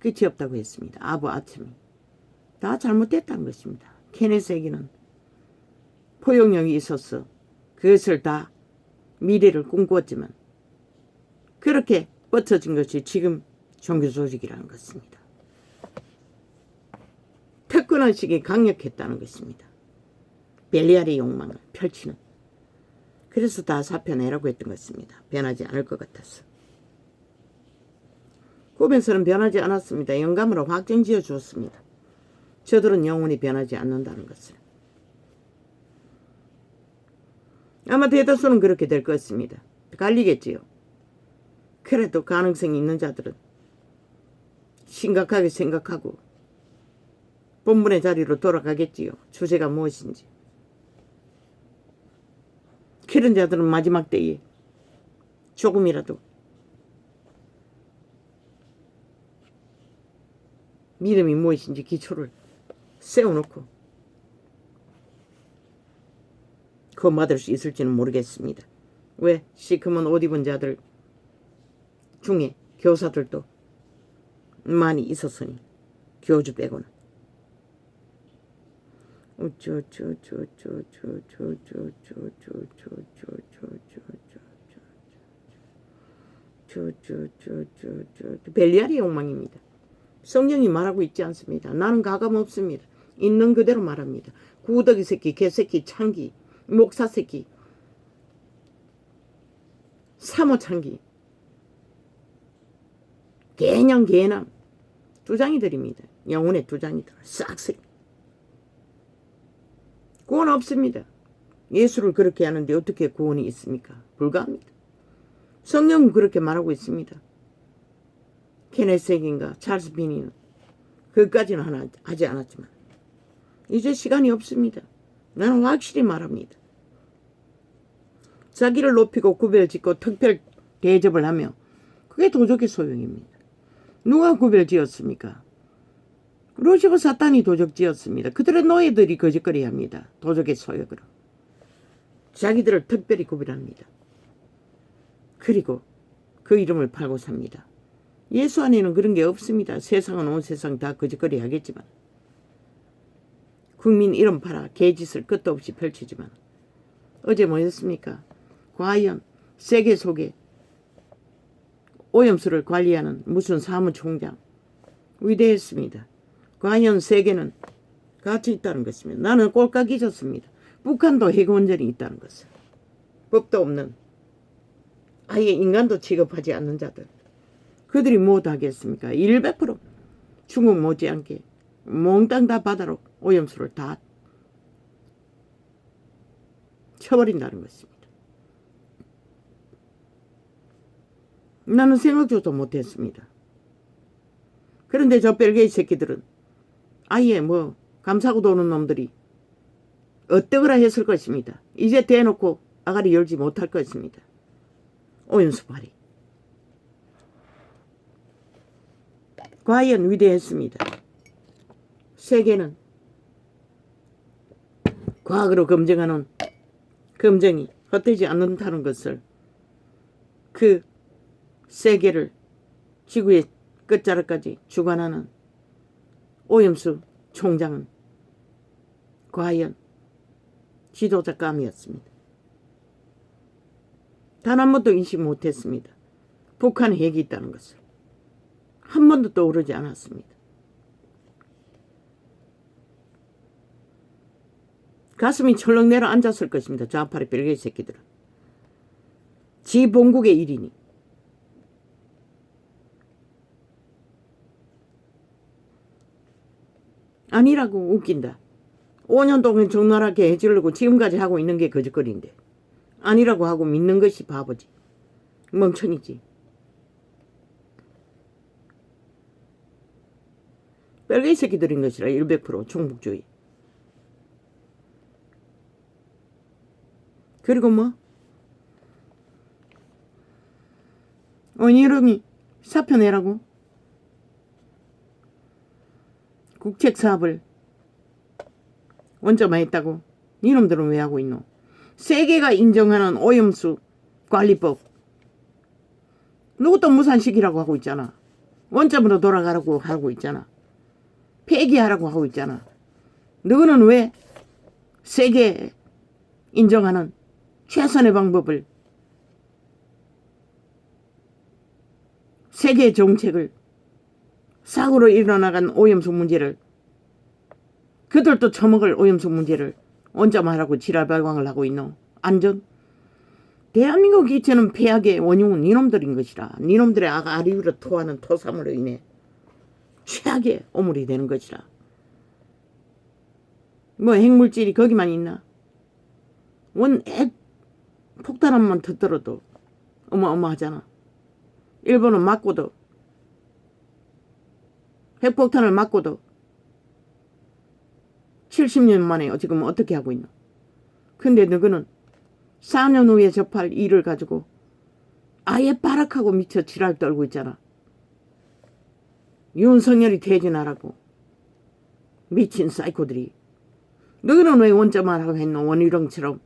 끝이 없다고 했습니다. 아부 아침이 다 잘못됐다는 것입니다. 케네스에게는 포용력이 있어서 그것을 다 미래를 꿈꾸었지만 그렇게 뻗쳐진 것이 지금 종교조직이라는 것입니다. 특권의식이 강력했다는 것입니다. 벨리알의 욕망을 펼치는. 그래서 다 사표내라고 했던 것입니다. 변하지 않을 것 같아서. 꿈에서는 변하지 않았습니다. 영감으로 확정지어 주었습니다. 저들은 영원히 변하지 않는다는 것을. 아마 대다수는 그렇게 될 것입니다. 갈리겠지요. 그래도 가능성이 있는 자들은 심각하게 생각하고 본분의 자리로 돌아가겠지요. 주제가 무엇인지. 그런 자들은 마지막 때에 조금이라도 믿음이 무엇인지 기초를 세워놓고 구원받을 수 있을지는 모르겠습니다. 왜? 시커먼 옷 입은 자들 중에 교사들도 많이 있었으니 교주 빼고는. 벨리알의 욕망입니다. 성경이 말하고 있지 않습니다. 나는 가감 없습니다. 있는 그대로 말합니다. 구더기 새끼, 개새끼, 창기, 목사 새끼, 사모 창기, 개냥 개남 두장이들입니다. 영혼의 두장이들 싹쓸이. 구원 없습니다. 예수를 그렇게 하는데 어떻게 구원이 있습니까? 불가합니다. 성경은 그렇게 말하고 있습니다. 케네색인가 찰스 비니는 그것까지는 하지 않았지만 이제 시간이 없습니다. 나는 확실히 말합니다. 자기를 높이고 구별짓고 특별 대접을 하며 그게 도적의 소용입니다. 누가 구별지었습니까? 루시퍼 사탄이 도적지었습니다. 그들의 노예들이 거짓거리합니다. 도적의 소역으로. 자기들을 특별히 구별합니다. 그리고 그 이름을 팔고 삽니다. 예수 안에는 그런 게 없습니다. 세상은 온 세상 다 거짓거리 하겠지만 국민 이름 팔아 개짓을 끝도 없이 펼치지만 어제 뭐였습니까? 과연 세계 속에 오염수를 관리하는 무슨 사무총장 위대했습니다. 과연 세계는 가치 있다는 것입니다. 나는 꼴깍 잊었습니다. 북한도 핵원전이 있다는 것을. 법도 없는 아예 인간도 취급하지 않는 자들. 그들이 뭐 하겠습니까? 100% 중국 못지않게 몽땅 다 바다로 오염수를 다 쳐버린다는 것입니다. 나는 생각조차 못했습니다. 그런데 저 벨기에 새끼들은 아예 뭐 감사고 도는 놈들이 어떠거라 했을 것입니다. 이제 대놓고 아가리 열지 못할 것입니다. 오염수 발이. 과연 위대했습니다. 세계는 과학으로 검증하는 검증이 헛되지 않는다는 것을 그 세계를 지구의 끝자락까지 주관하는 오염수 총장은 과연 지도자감이었습니다. 단 한 번도 인식 못했습니다. 북한에 핵이 있다는 것을. 한 번도 떠오르지 않았습니다. 가슴이 철렁 내려앉았을 것입니다. 좌파의 벨기에 새끼들은. 지 본국의 일이니. 아니라고 웃긴다. 5년 동안 적나라하게 해주려고 지금까지 하고 있는 게 거짓거리인데 아니라고 하고 믿는 것이 바보지. 멍청이지. 벨기에 새끼들인 것이라 100% 종북주의. 그리고 뭐 원희룡이 사표 내라고 국책사업을 원점화했다고. 이놈들은 왜 하고 있노? 세계가 인정하는 오염수 관리법 누구도 무산시키라고 하고 있잖아. 원점으로 돌아가라고 하고 있잖아. 폐기하라고 하고 있잖아. 너는 왜 세계 인정하는 최선의 방법을 세계 정책을 사고로 일어나간 오염수 문제를 그들도 처먹을 오염수 문제를 원점하라고 지랄발광을 하고 있노. 안전. 대한민국 기체는 폐악의 원흉은 니놈들인 것이라. 니놈들의 아리위로 토하는 토사물로 인해 최악의 오물이 되는 것이라. 뭐 핵물질이 거기만 있나? 핵 폭탄 한 번 터뜨려도 어마어마하잖아. 일본은 맞고도 핵폭탄을 맞고도 70년 만에 지금 어떻게 하고 있노? 근데 너희는 4년 후에 접할 일을 가지고 아예 바락하고 미쳐 지랄 떨고 있잖아. 윤석열이 퇴진하라고. 미친 사이코들이. 너희는 왜 원점하라고 했노? 원희룡처럼.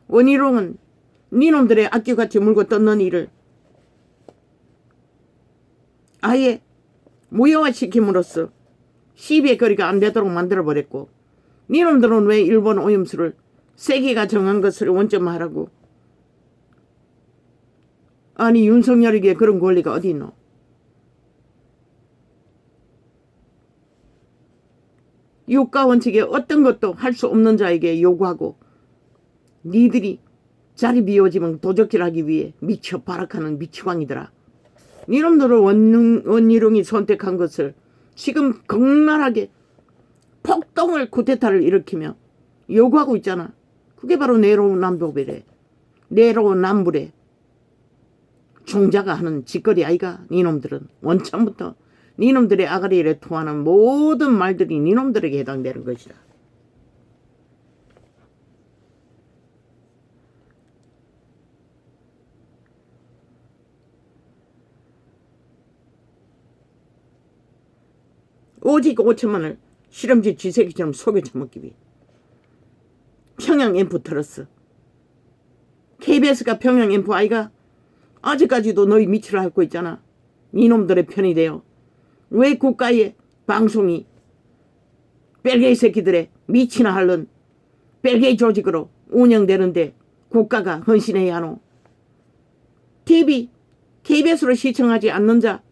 원희룡은 니놈들의 악기같이 물고 떴는 일을 아예 무효화시킴으로써 시비의 거리가 안 되도록 만들어버렸고 니놈들은 왜 일본 오염수를 세계가 정한 것을 원점하라고 아니 윤석열에게 그런 권리가 어디 있노? 유가 원칙에 어떤 것도 할 수 없는 자에게 요구하고 니들이 자리 비워지면 도적질하기 위해 미쳐 발악하는 미치광이더라. 니놈들을 원희룡이 선택한 것을 지금 극렬하게 폭동을 쿠데타를 일으키며 요구하고 있잖아. 그게 바로 내로남불이래. 내로남불에 종자가 하는 짓거리 아이가. 니놈들은 원천부터 니놈들의 아가리를 토하는 모든 말들이 니놈들에게 해당되는 것이다. 오직 5천만을 실험지 쥐새끼처럼 속여 처먹기 위해 평양 앰프 틀었어. KBS가 평양 앰프 아이가 아직까지도 너희 미치를 앓고 있잖아. 니놈들의 편이 되어 왜 국가의 방송이 벨게이 새끼들의 미치나 하는 벨게이 조직으로 운영되는데 국가가 헌신해야 하노. TV, KBS로 시청하지 않는 자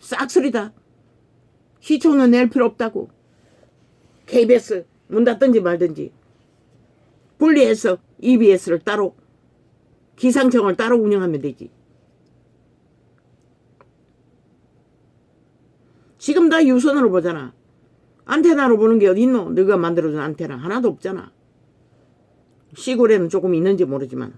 싹쓸이다. 시청은 낼 필요 없다고. KBS 문 닫든지 말든지 분리해서 EBS를 따로 기상청을 따로 운영하면 되지. 지금 다 유선으로 보잖아. 안테나로 보는 게 어디 있노? 너가 만들어준 안테나 하나도 없잖아. 시골에는 조금 있는지 모르지만.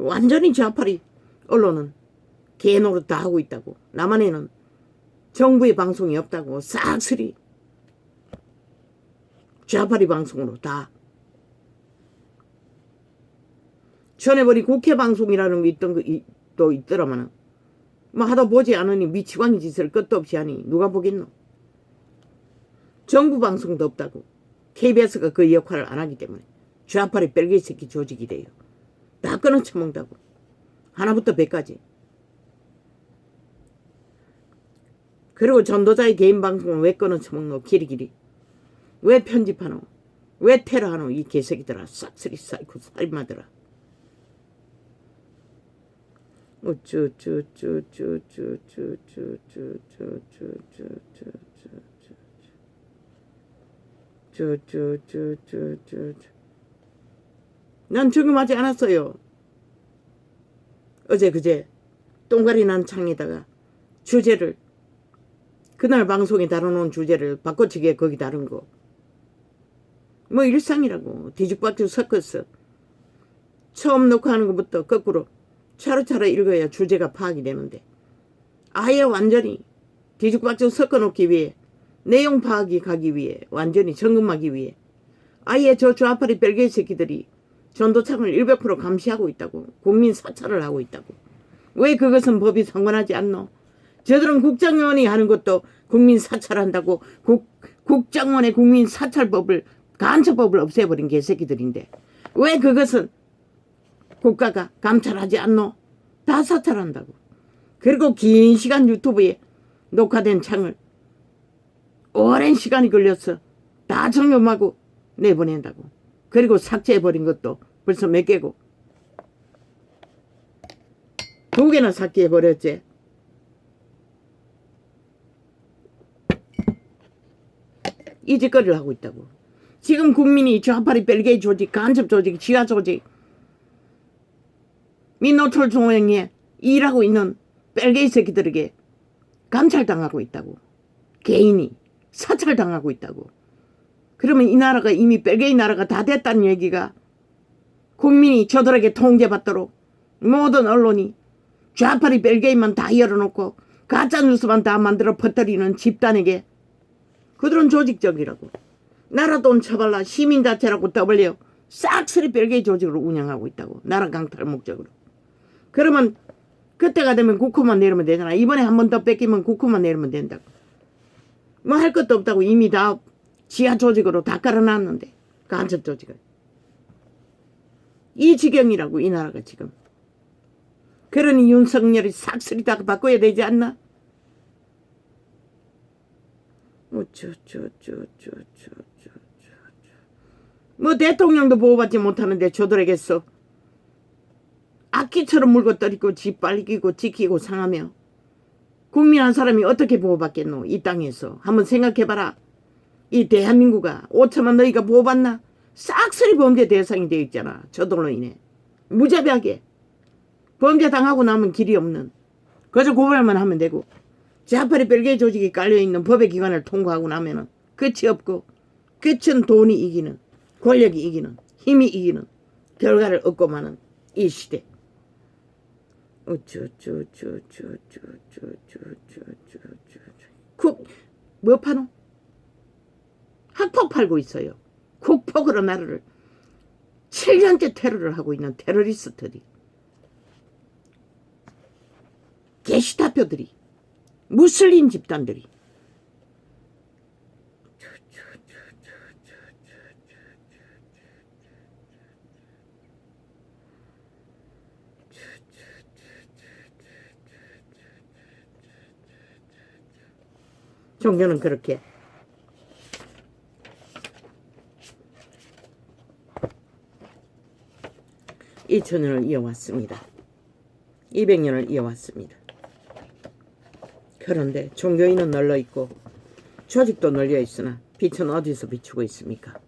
완전히 좌파리 언론은 개노릇 다 하고 있다고. 남한에는 정부의 방송이 없다고 싹쓸이 좌파리 방송으로 다. 전에 우리 국회 방송이라는 게 있던 또 있더라마는 뭐 하다 보지 않으니 미치광이 짓을 끝도 없이 하니 누가 보겠노. 정부 방송도 없다고. KBS가 그 역할을 안 하기 때문에 좌파리 뺄개이 새끼 조직이 돼요. 다 끊어쳐먹다고. 하나부터 100까지. 그리고 전도자의 개인 방송은 왜 끊어쳐먹노. 길이길이. 왜 편집하노. 왜 테러하노. 이 개새끼들아. 싹쓸이 사이코 살인마들아. 난 적응하지 않았어요. 어제 그제 똥가리 난 창에다가 주제를 그날 방송에 다뤄놓은 주제를 바꿔치기에 거기 다른 거 뭐 일상이라고 뒤죽박죽 섞었어. 처음 녹화하는 것부터 거꾸로 차로차로 읽어야 주제가 파악이 되는데 아예 완전히 뒤죽박죽 섞어놓기 위해 내용 파악이 가기 위해 완전히 점검하기 위해 아예 저 좌파리 벨게이 새끼들이 전도창을 100% 감시하고 있다고. 국민 사찰을 하고 있다고. 왜 그것은 법이 상관하지 않노? 저들은 국장원이 하는 것도 국민 사찰한다고 국장원의 국민 사찰법을 간첩법을 없애버린 개새끼들인데 왜 그것은 국가가 감찰하지 않노? 다 사찰한다고. 그리고 긴 시간 유튜브에 녹화된 창을 오랜 시간이 걸려서 다 점검하고 내보낸다고. 그리고 삭제해버린 것도 벌써 몇 개고 2개나 삭제해버렸지. 이 짓거리를 하고 있다고. 지금 국민이 좌파리 벨게이 조직, 간첩 조직, 지하 조직, 민노철 총회에 일하고 있는 벨게이 새끼들에게 감찰당하고 있다고. 개인이 사찰당하고 있다고. 그러면 이 나라가 이미 벨게이 나라가 다 됐다는 얘기가 국민이 저들에게 통제받도록 모든 언론이 좌파리 벨게이만 다 열어놓고 가짜뉴스만 다 만들어 퍼뜨리는 집단에게 그들은 조직적이라고. 나라 돈 처발라 시민단체라고 떠벌려 싹쓸이 벨게이 조직으로 운영하고 있다고. 나라 강탈 목적으로. 그러면 그때가 되면 국호만 내리면 되잖아. 이번에 한 번 더 뺏기면 국호만 내리면 된다고. 뭐 할 것도 없다고. 이미 다 지하 조직으로 다 깔아놨는데. 간첩 조직을. 이 지경이라고 이 나라가 지금. 그러니 윤석열이 싹쓸이 다 바꿔야 되지 않나? 뭐 대통령도 보호받지 못하는데 저들에게서 악기처럼 물고 떨이고 짓밟히고 지키고 상하며 국민 한 사람이 어떻게 보호받겠노? 이 땅에서 한번 생각해봐라. 이 대한민국아 5천만 너희가 보호받나? 싹쓸이 범죄 대상이 되어 있잖아. 저들로 인해 무자비하게 범죄 당하고 나면 길이 없는 그저 고발만 하면 되고 자파리 별개 조직이 깔려있는 법의 기관을 통과하고 나면은 끝이 없고 끝은 돈이 이기는 권력이 이기는 힘이 이기는 결과를 얻고 마는 이 시대. 뭐 파노? 학폭 팔고 있어요. 국폭으로 나라를 7년째 테러를 하고 있는 테러리스트들이 게시타표들이 무슬림 집단들이 종교는 그렇게 이 2000년을 이어왔습니다. 200년을 이어왔습니다. 그런데 종교인은 널려있고 조직도 널려있으나 빛은 어디서 비추고 있습니까?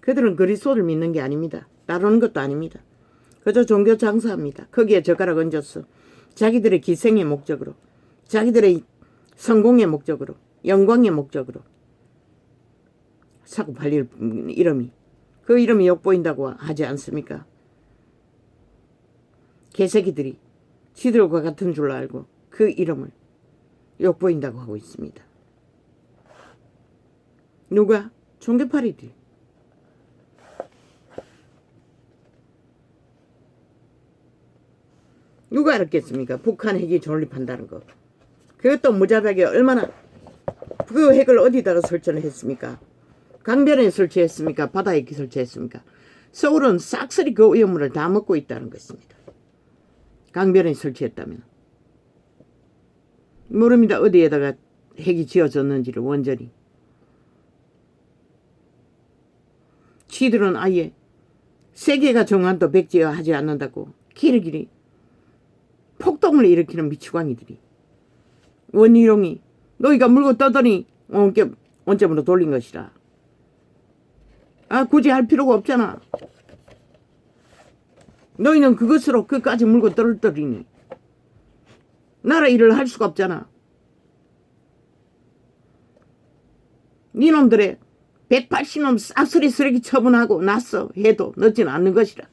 그들은 그리스도를 믿는 게 아닙니다. 따르는 것도 아닙니다. 그저 종교 장사합니다. 거기에 젓가락 얹어서 자기들의 기생의 목적으로 자기들의 성공의 목적으로 영광의 목적으로 사고 팔릴 이름이 그 이름이 욕보인다고 하지 않습니까? 개새끼들이 지들과 같은 줄 알고 그 이름을 욕보인다고 하고 있습니다. 누가? 종교파리들. 누가 알았겠습니까? 북한 핵이 존립한다는 거. 그것도 무자비하게 얼마나 그 핵을 어디다가 설치를 했습니까? 강변에 설치했습니까? 바다에 설치했습니까? 서울은 싹쓸이 그 위험물을 다 먹고 있다는 것입니다. 강변에 설치했다면. 모릅니다. 어디에다가 핵이 지어졌는지를 원전이. 지들은 아예 세계가 정한도 백지화 하지 않는다고 길이길이 폭동을 일으키는 미치광이들이 원희룡이 너희가 물고 떠더니 원점으로 돌린 것이라. 아 굳이 할 필요가 없잖아. 너희는 그것으로 끝까지 물고 떨어뜨리니 나라 일을 할 수가 없잖아. 니놈들의 180놈 싹쓸이 쓰레기 처분하고 났어 해도 늦지는 않는 것이라.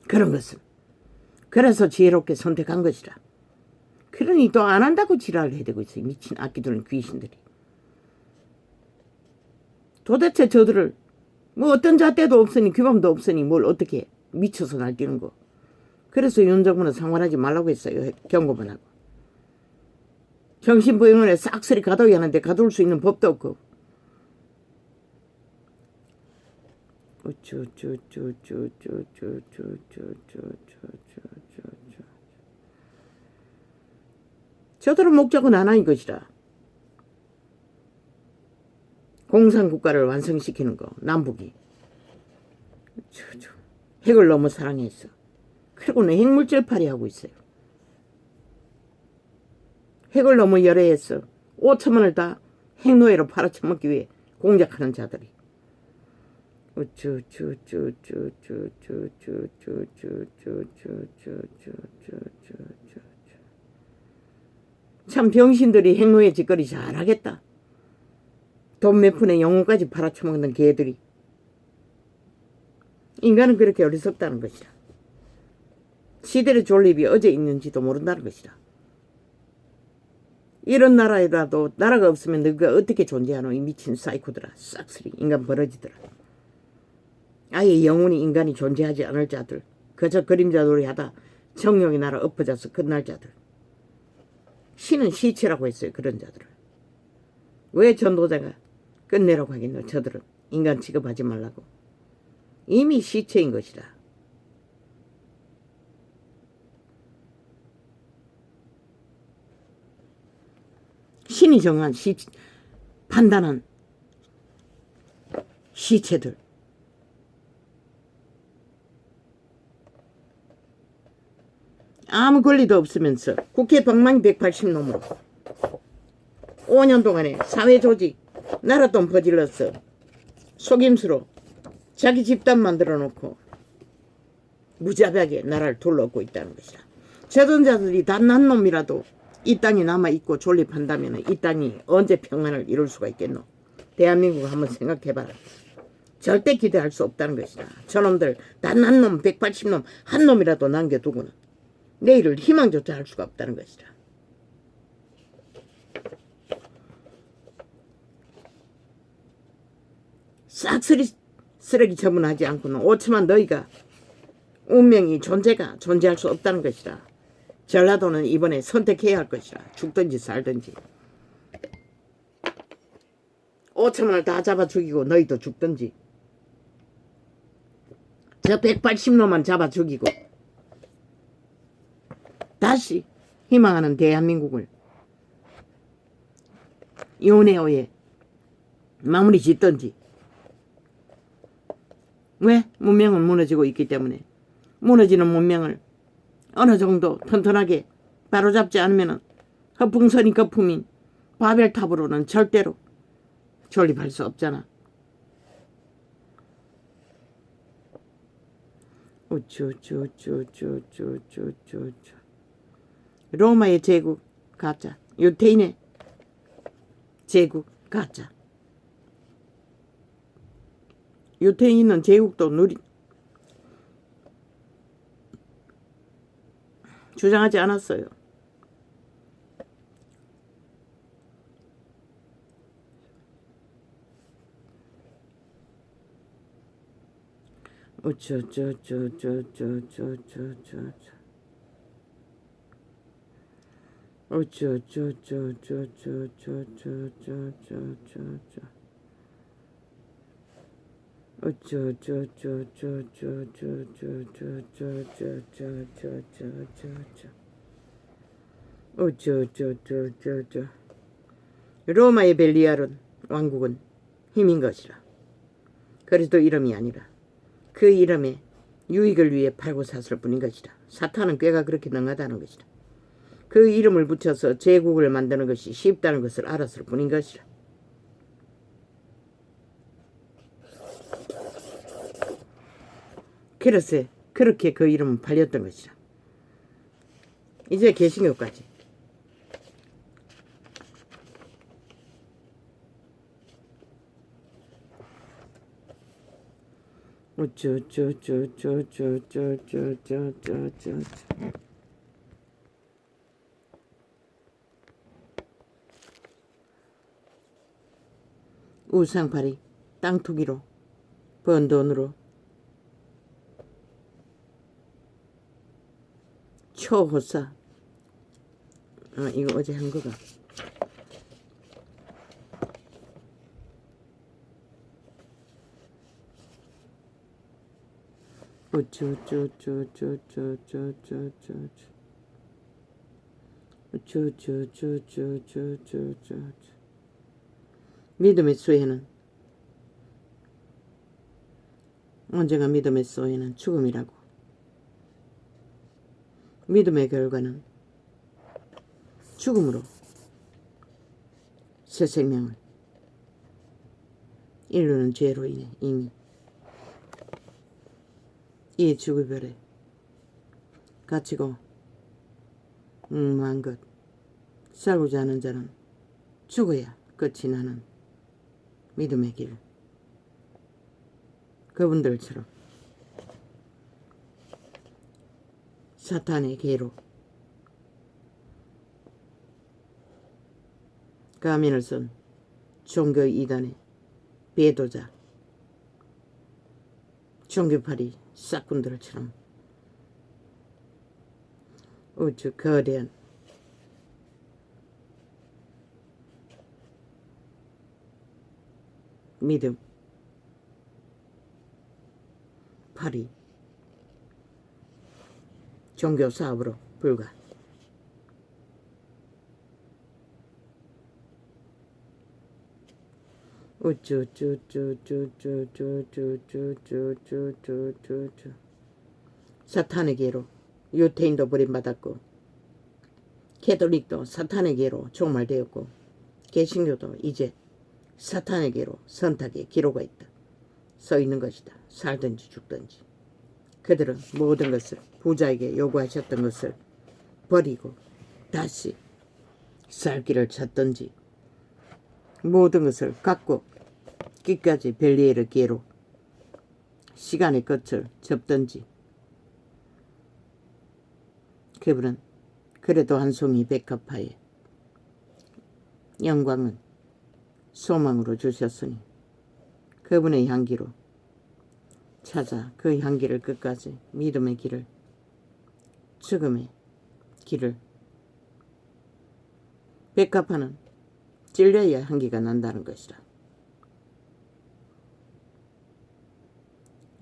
그런 것은 그래서 지혜롭게 선택한 것이라. 그러니 또 안 한다고 지랄을 해대고 있어요. 미친 악기들은 귀신들이. 도대체 저들을 뭐 어떤 잣대도 없으니 규범도 없으니 뭘 어떻게 해. 미쳐서 날뛰는 거. 그래서 윤정부는 상관하지 말라고 했어요. 경고만 하고. 정신병원에 싹쓸이 가둬야 하는데 가둘 수 있는 법도 없고. 저들은 목적은 하나인 것이라. 공산국가를 완성시키는 거. 남북이. 핵을 너무 사랑했어. 그리고는 핵물질 파리하고 있어요. 핵을 너무 열애했어. 5천만을 다 핵노예로 팔아쳐먹기 위해 공작하는 자들이. 참 병신들이 핵노예 짓거리 잘하겠다. 돈 몇 푼에 영혼까지 팔아쳐먹는 개들이. 인간은 그렇게 어리석다는 것이라. 시대의 존립이 어제 있는지도 모른다는 것이라. 이런 나라에라도 나라가 없으면 너가 어떻게 존재하노? 이 미친 사이코들아. 싹쓸이 인간 버러지들아. 아예 영원히 인간이 존재하지 않을 자들. 그저 그림자 놀이하다 정욕의 나라 엎어져서 끝날 자들. 신은 시체라고 했어요. 그런 자들을. 왜 전도자가 끝내라고 하겠노. 저들은 인간 취급하지 말라고. 이미 시체인 것이다. 신이 정한 판단한 시체들. 아무 권리도 없으면서 국회 방망이 180놈으로 5년 동안에 사회조직 나라돈 퍼질러서 속임수로 자기 집단 만들어 놓고 무자비하게 나라를 둘러엎고 있다는 것이다. 저전자들이 단 한 놈이라도 이 땅에 남아있고 존립한다면 이 땅이 언제 평안을 이룰 수가 있겠노? 대한민국 한번 생각해봐라. 절대 기대할 수 없다는 것이다. 저놈들 단 한 놈, 180놈 한 놈이라도 남겨두고는 내일을 희망조차 할 수가 없다는 것이다. 싹쓸이 쓰레기 처분하지 않고는 오츠만 너희가 운명이 존재할 수 없다는 것이다. 전라도는 이번에 선택해야 할 것이다. 죽든지 살든지. 5천원을 다 잡아 죽이고 너희도 죽든지. 저 180놈만 잡아 죽이고 다시 희망하는 대한민국을 요네오에 마무리 짓든지. 왜? 문명은 무너지고 있기 때문에. 무너지는 문명을 어느 정도 튼튼하게 바로잡지 않으면 허풍선이 거품인 바벨탑으로는 절대로 존립할 수 없잖아. 로마의 제국 가짜. 유태인의 제국 가짜. 유태인은 제국도 주장하지 않았어요. 로마의 벨리알은 왕국은 힘인 것이라. 그래도 이름이 아니라 그 이름에 유익을 위해 팔고 샀을 뿐인 것이다. 사탄은 꾀가 그렇게 능하다는 것이다. 그 이름을 붙여서 제국을 만드는 것이 쉽다는 것을 알았을 뿐인 것이다. 그래서 그렇게 그 이름은 팔렸던 것이다. 이제 개신교까지. 우상팔이 땅투기로 번 돈으로 초호사. 이거 어제 한 거가. 믿음의 수혜는 언제가 믿음의 수혜는 죽음이라고. 믿음의 결과는 죽음으로 새 생명을. 인류는 죄로 인해 이미 이 지구별에 갇히고 것 살고자 하는 자는 죽어야 끝이 나는 믿음의 길. 그분들처럼 사탄의 계로 가면을 쓴 종교 이단의 배도자 종교파리 싹군들처럼 우주 거대한 믿음. 8위 종교 사업으로 불가. 우쭈쭈쭈쭈쭈쭈쭈쭈쭈쭈쭈쭈 사탄에게로 유태인도 버림받았고 캐톨릭도 사탄에게로 종말되었고 개신교도 이제 사탄에게로 선택의 기로가 있다. 서 있는 것이다. 살든지 죽든지. 그들은 모든 것을 부자에게 요구하셨던 것을 버리고 다시 살 길을 찾든지 모든 것을 갖고 끝까지 벨리에르 기회로 시간의 끝을 접든지 그분은 그래도 한 송이 백합화에 영광은 소망으로 주셨으니 그분의 향기로 찾아 그 향기를 끝까지 믿음의 길을 죽음의 길을 백합화는 찔려야 향기가 난다는 것이라.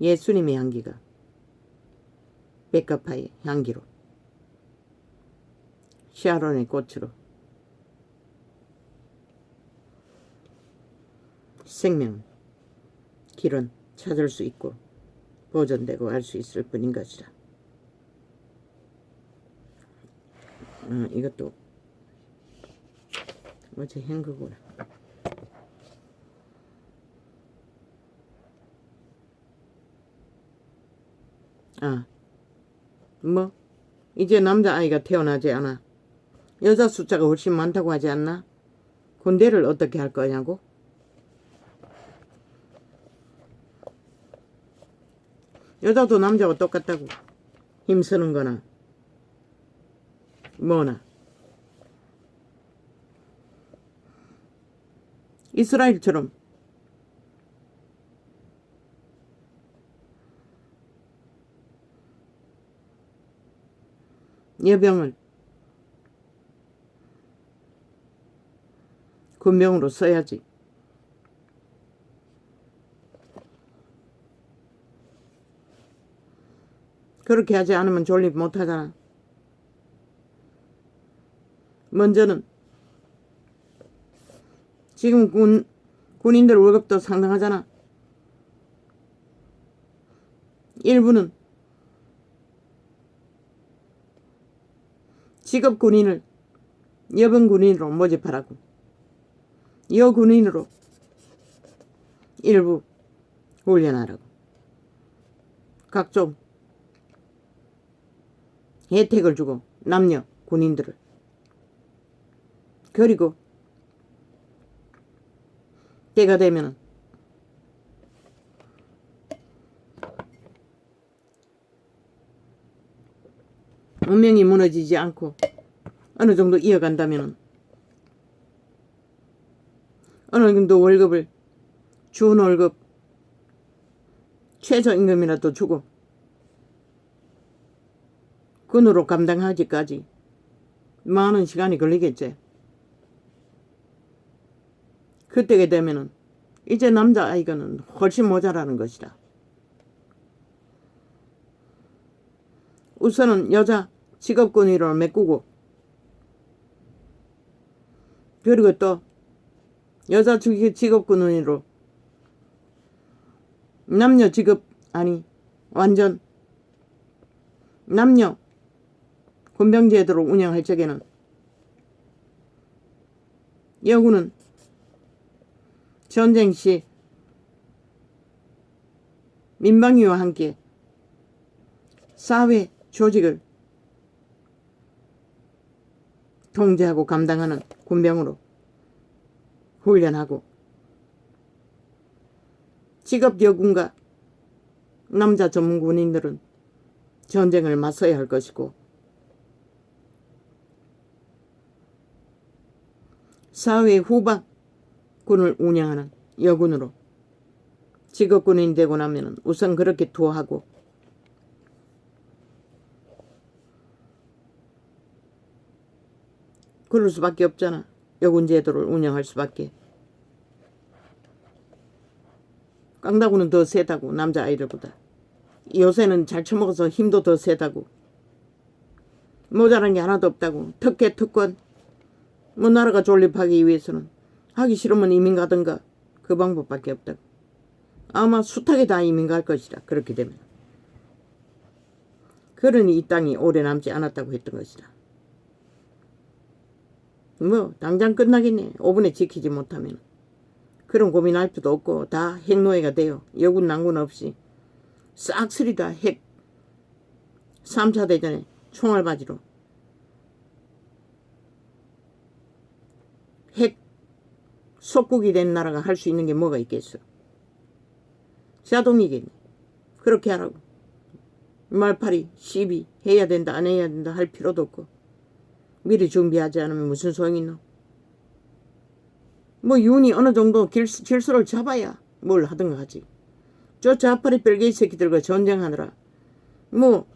예수님의 향기가 백합화의 향기로 샤론의 꽃으로 생명 길은 찾을 수 있고 보존되고 알 수 있을 뿐인 것이라. 이것도 어제 한 거구나. 뭐 이제 남자아이가 태어나지 않아. 여자 숫자가 훨씬 많다고 하지 않나? 군대를 어떻게 할 거냐고? 여자도 남자와 똑같다고. 힘쓰는 거나 뭐나. 이스라엘처럼 여병을 군병으로 써야지. 그렇게 하지 않으면 존립 못하잖아. 먼저는 지금 군인들 월급도 상당하잖아. 일부는 직업 군인을 여병 군인으로 모집하라고. 여군인으로 일부 훈련하라고. 각종 혜택을 주고 남녀 군인들을. 그리고 때가 되면 운명이 무너지지 않고 어느 정도 이어간다면 어느 정도 월급을 준 월급 최저임금이라도 주고 군으로 감당하기까지 많은 시간이 걸리겠지. 그때가 되면은 이제 남자아이가는 훨씬 모자라는 것이다. 우선은 여자 직업군인으로 메꾸고 그리고 또 여자 직업군인으로 남녀 직업 아니 완전 남녀 군병제도로 운영할 적에는 여군은 전쟁 시 민방위와 함께 사회 조직을 통제하고 감당하는 군병으로 훈련하고 직업 여군과 남자 전문 군인들은 전쟁을 맞서야 할 것이고 사회 후방 군을 운영하는 여군으로 직업군인 되고 나면 우선 그렇게 투어하고 그럴 수밖에 없잖아. 여군 제도를 운영할 수밖에. 깡다구는 더 세다고 남자아이들보다. 요새는 잘 처먹어서 힘도 더 세다고. 모자란 게 하나도 없다고. 특혜 특권. 뭐 나라가 존립하기 위해서는 하기 싫으면 이민 가든가 그 방법밖에 없다고. 아마 숱하게 다 이민 갈 것이라 그렇게 되면. 그러니 이 땅이 오래 남지 않았다고 했던 것이다. 뭐 당장 끝나겠네. 5분에 지키지 못하면. 그런 고민할 필요도 없고 다 핵노예가 돼요. 여군 난군 없이. 싹쓸이 다 핵 3차 대전에 총알바지로 핵 속국이 된 나라가 할 수 있는 게 뭐가 있겠어. 자동이겠네. 그렇게 하라고. 말팔이 시비 해야 된다 안 해야 된다 할 필요도 없고 미리 준비하지 않으면 무슨 소용이 있노. 뭐 윤이 어느 정도 질서를 잡아야 뭘 하든가 하지. 저 자파리 벨게이 새끼들과 전쟁하느라 뭐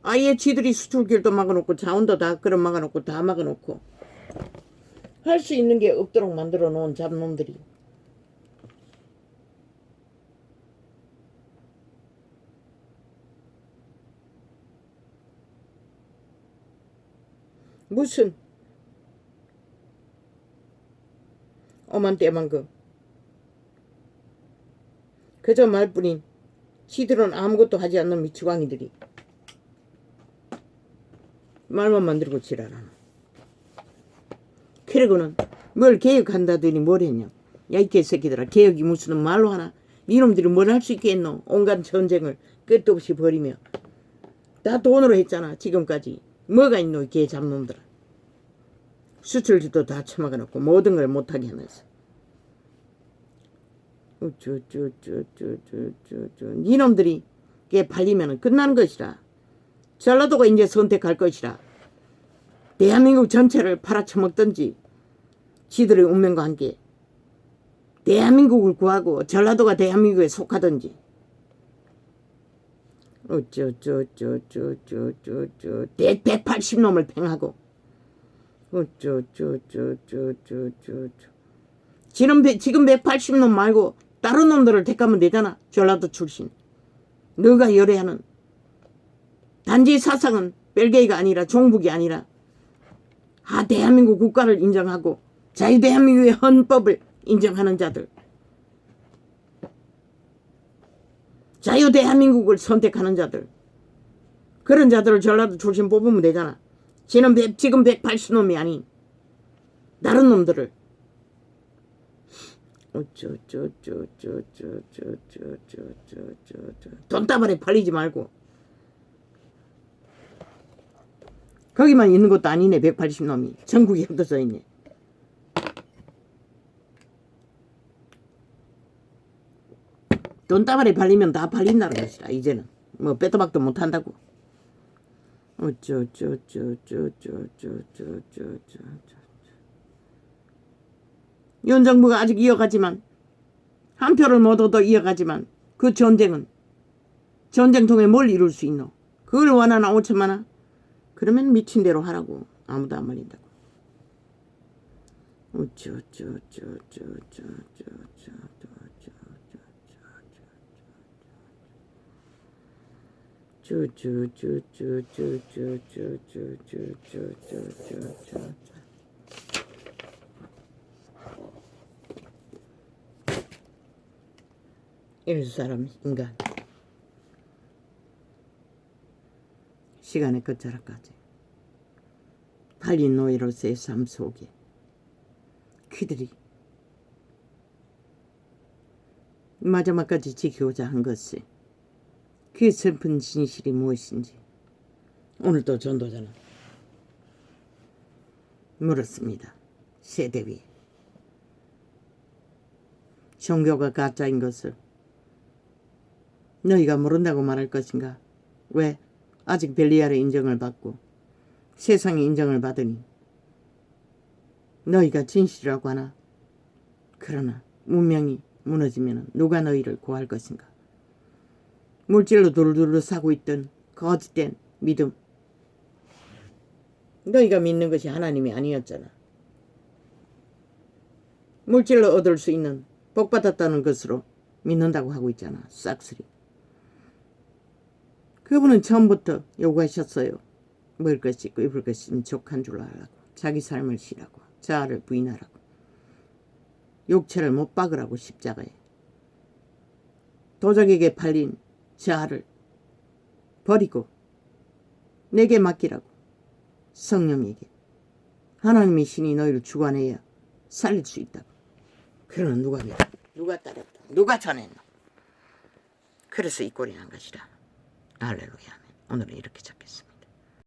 아예 지들이 수출길도 막아놓고 자원도 다 끌어 막아놓고 다 막아놓고 할 수 있는 게 없도록 만들어 놓은 잡놈들이. 무슨 엄한 때만 그저 말뿐인 지들은 아무것도 하지 않는 미치광이들이 말만 만들고 지랄하나. 그러고는 뭘 개혁한다더니 뭘 했냐. 야 이 개새끼들아 개혁이 무슨 말로 하나. 이놈들이 뭘 할 수 있겠노. 온갖 전쟁을 끝도 없이 벌이며 다 돈으로 했잖아 지금까지. 뭐가 있노 이 개 잡놈들아. 수출지도 다 처먹어놓고 모든 걸 못하게 하면서. 이놈들이 게 팔리면 끝나는 것이라. 전라도가 이제 선택할 것이라. 대한민국 전체를 팔아쳐먹든지 지들의 운명과 함께 대한민국을 구하고 전라도가 대한민국에 속하든지. 180놈을 팽하고 지금 180놈 말고 다른 놈들을 택하면 되잖아. 전라도 출신 너가 열애하는. 단지 사상은 벨게이가 아니라 종북이 아니라 대한민국 국가를 인정하고 자유대한민국의 헌법을 인정하는 자들, 자유대한민국을 선택하는 자들, 그런 자들을 전라도 출신 뽑으면 되잖아. 지금 180놈이 아닌 다른 놈들을. 돈다발에 팔리지 말고. 거기만 있는 것도 아니네. 180놈이 전국에 흩어져 있네. 돈다발에 팔리면 다 팔린다는 것이라. 이제는 뭐 빼도 박도 못한다고. 윤 정부가 아직 이어가지만 한 표를 못 얻어 이어가지만 그 전쟁은 전쟁통에 뭘 이룰 수 있노. 그걸 원하나 5천만원. 그러면 미친 대로 하라고. 아무도 안 말린다고. 이런 사람 인간 시간의 끝자락까지 팔린 노예로서의 삶 속에 그들이 마지막까지 지키고자 한 것이 그 슬픈 진실이 무엇인지 오늘도 전도자는 물었습니다. 세대 위에 종교가 가짜인 것을 너희가 모른다고 말할 것인가? 왜? 아직 벨리알의 인정을 받고 세상의 인정을 받으니 너희가 진실이라고 하나? 그러나 문명이 무너지면 누가 너희를 구할 것인가? 물질로 두루두루 사고 있던 거짓된 믿음. 너희가 믿는 것이 하나님이 아니었잖아. 물질로 얻을 수 있는 복받았다는 것으로 믿는다고 하고 있잖아. 싹쓸이. 그분은 처음부터 요구하셨어요. 먹을 것이 있고 입을 것이 있는 족한 줄 알라고. 자기 삶을 쉬라고. 자아를 부인하라고. 육체를 못 박으라고 십자가에. 도적에게 팔린 자아를 버리고 내게 맡기라고. 성령에게. 하나님의 신이 너희를 주관해야 살릴 수 있다고. 그러면 누가 믿어? 누가 따랐다? 누가 전했노? 그래서 이 꼴이 난 것이라. 할렐루야. 오늘은 이렇게 잡겠습니다.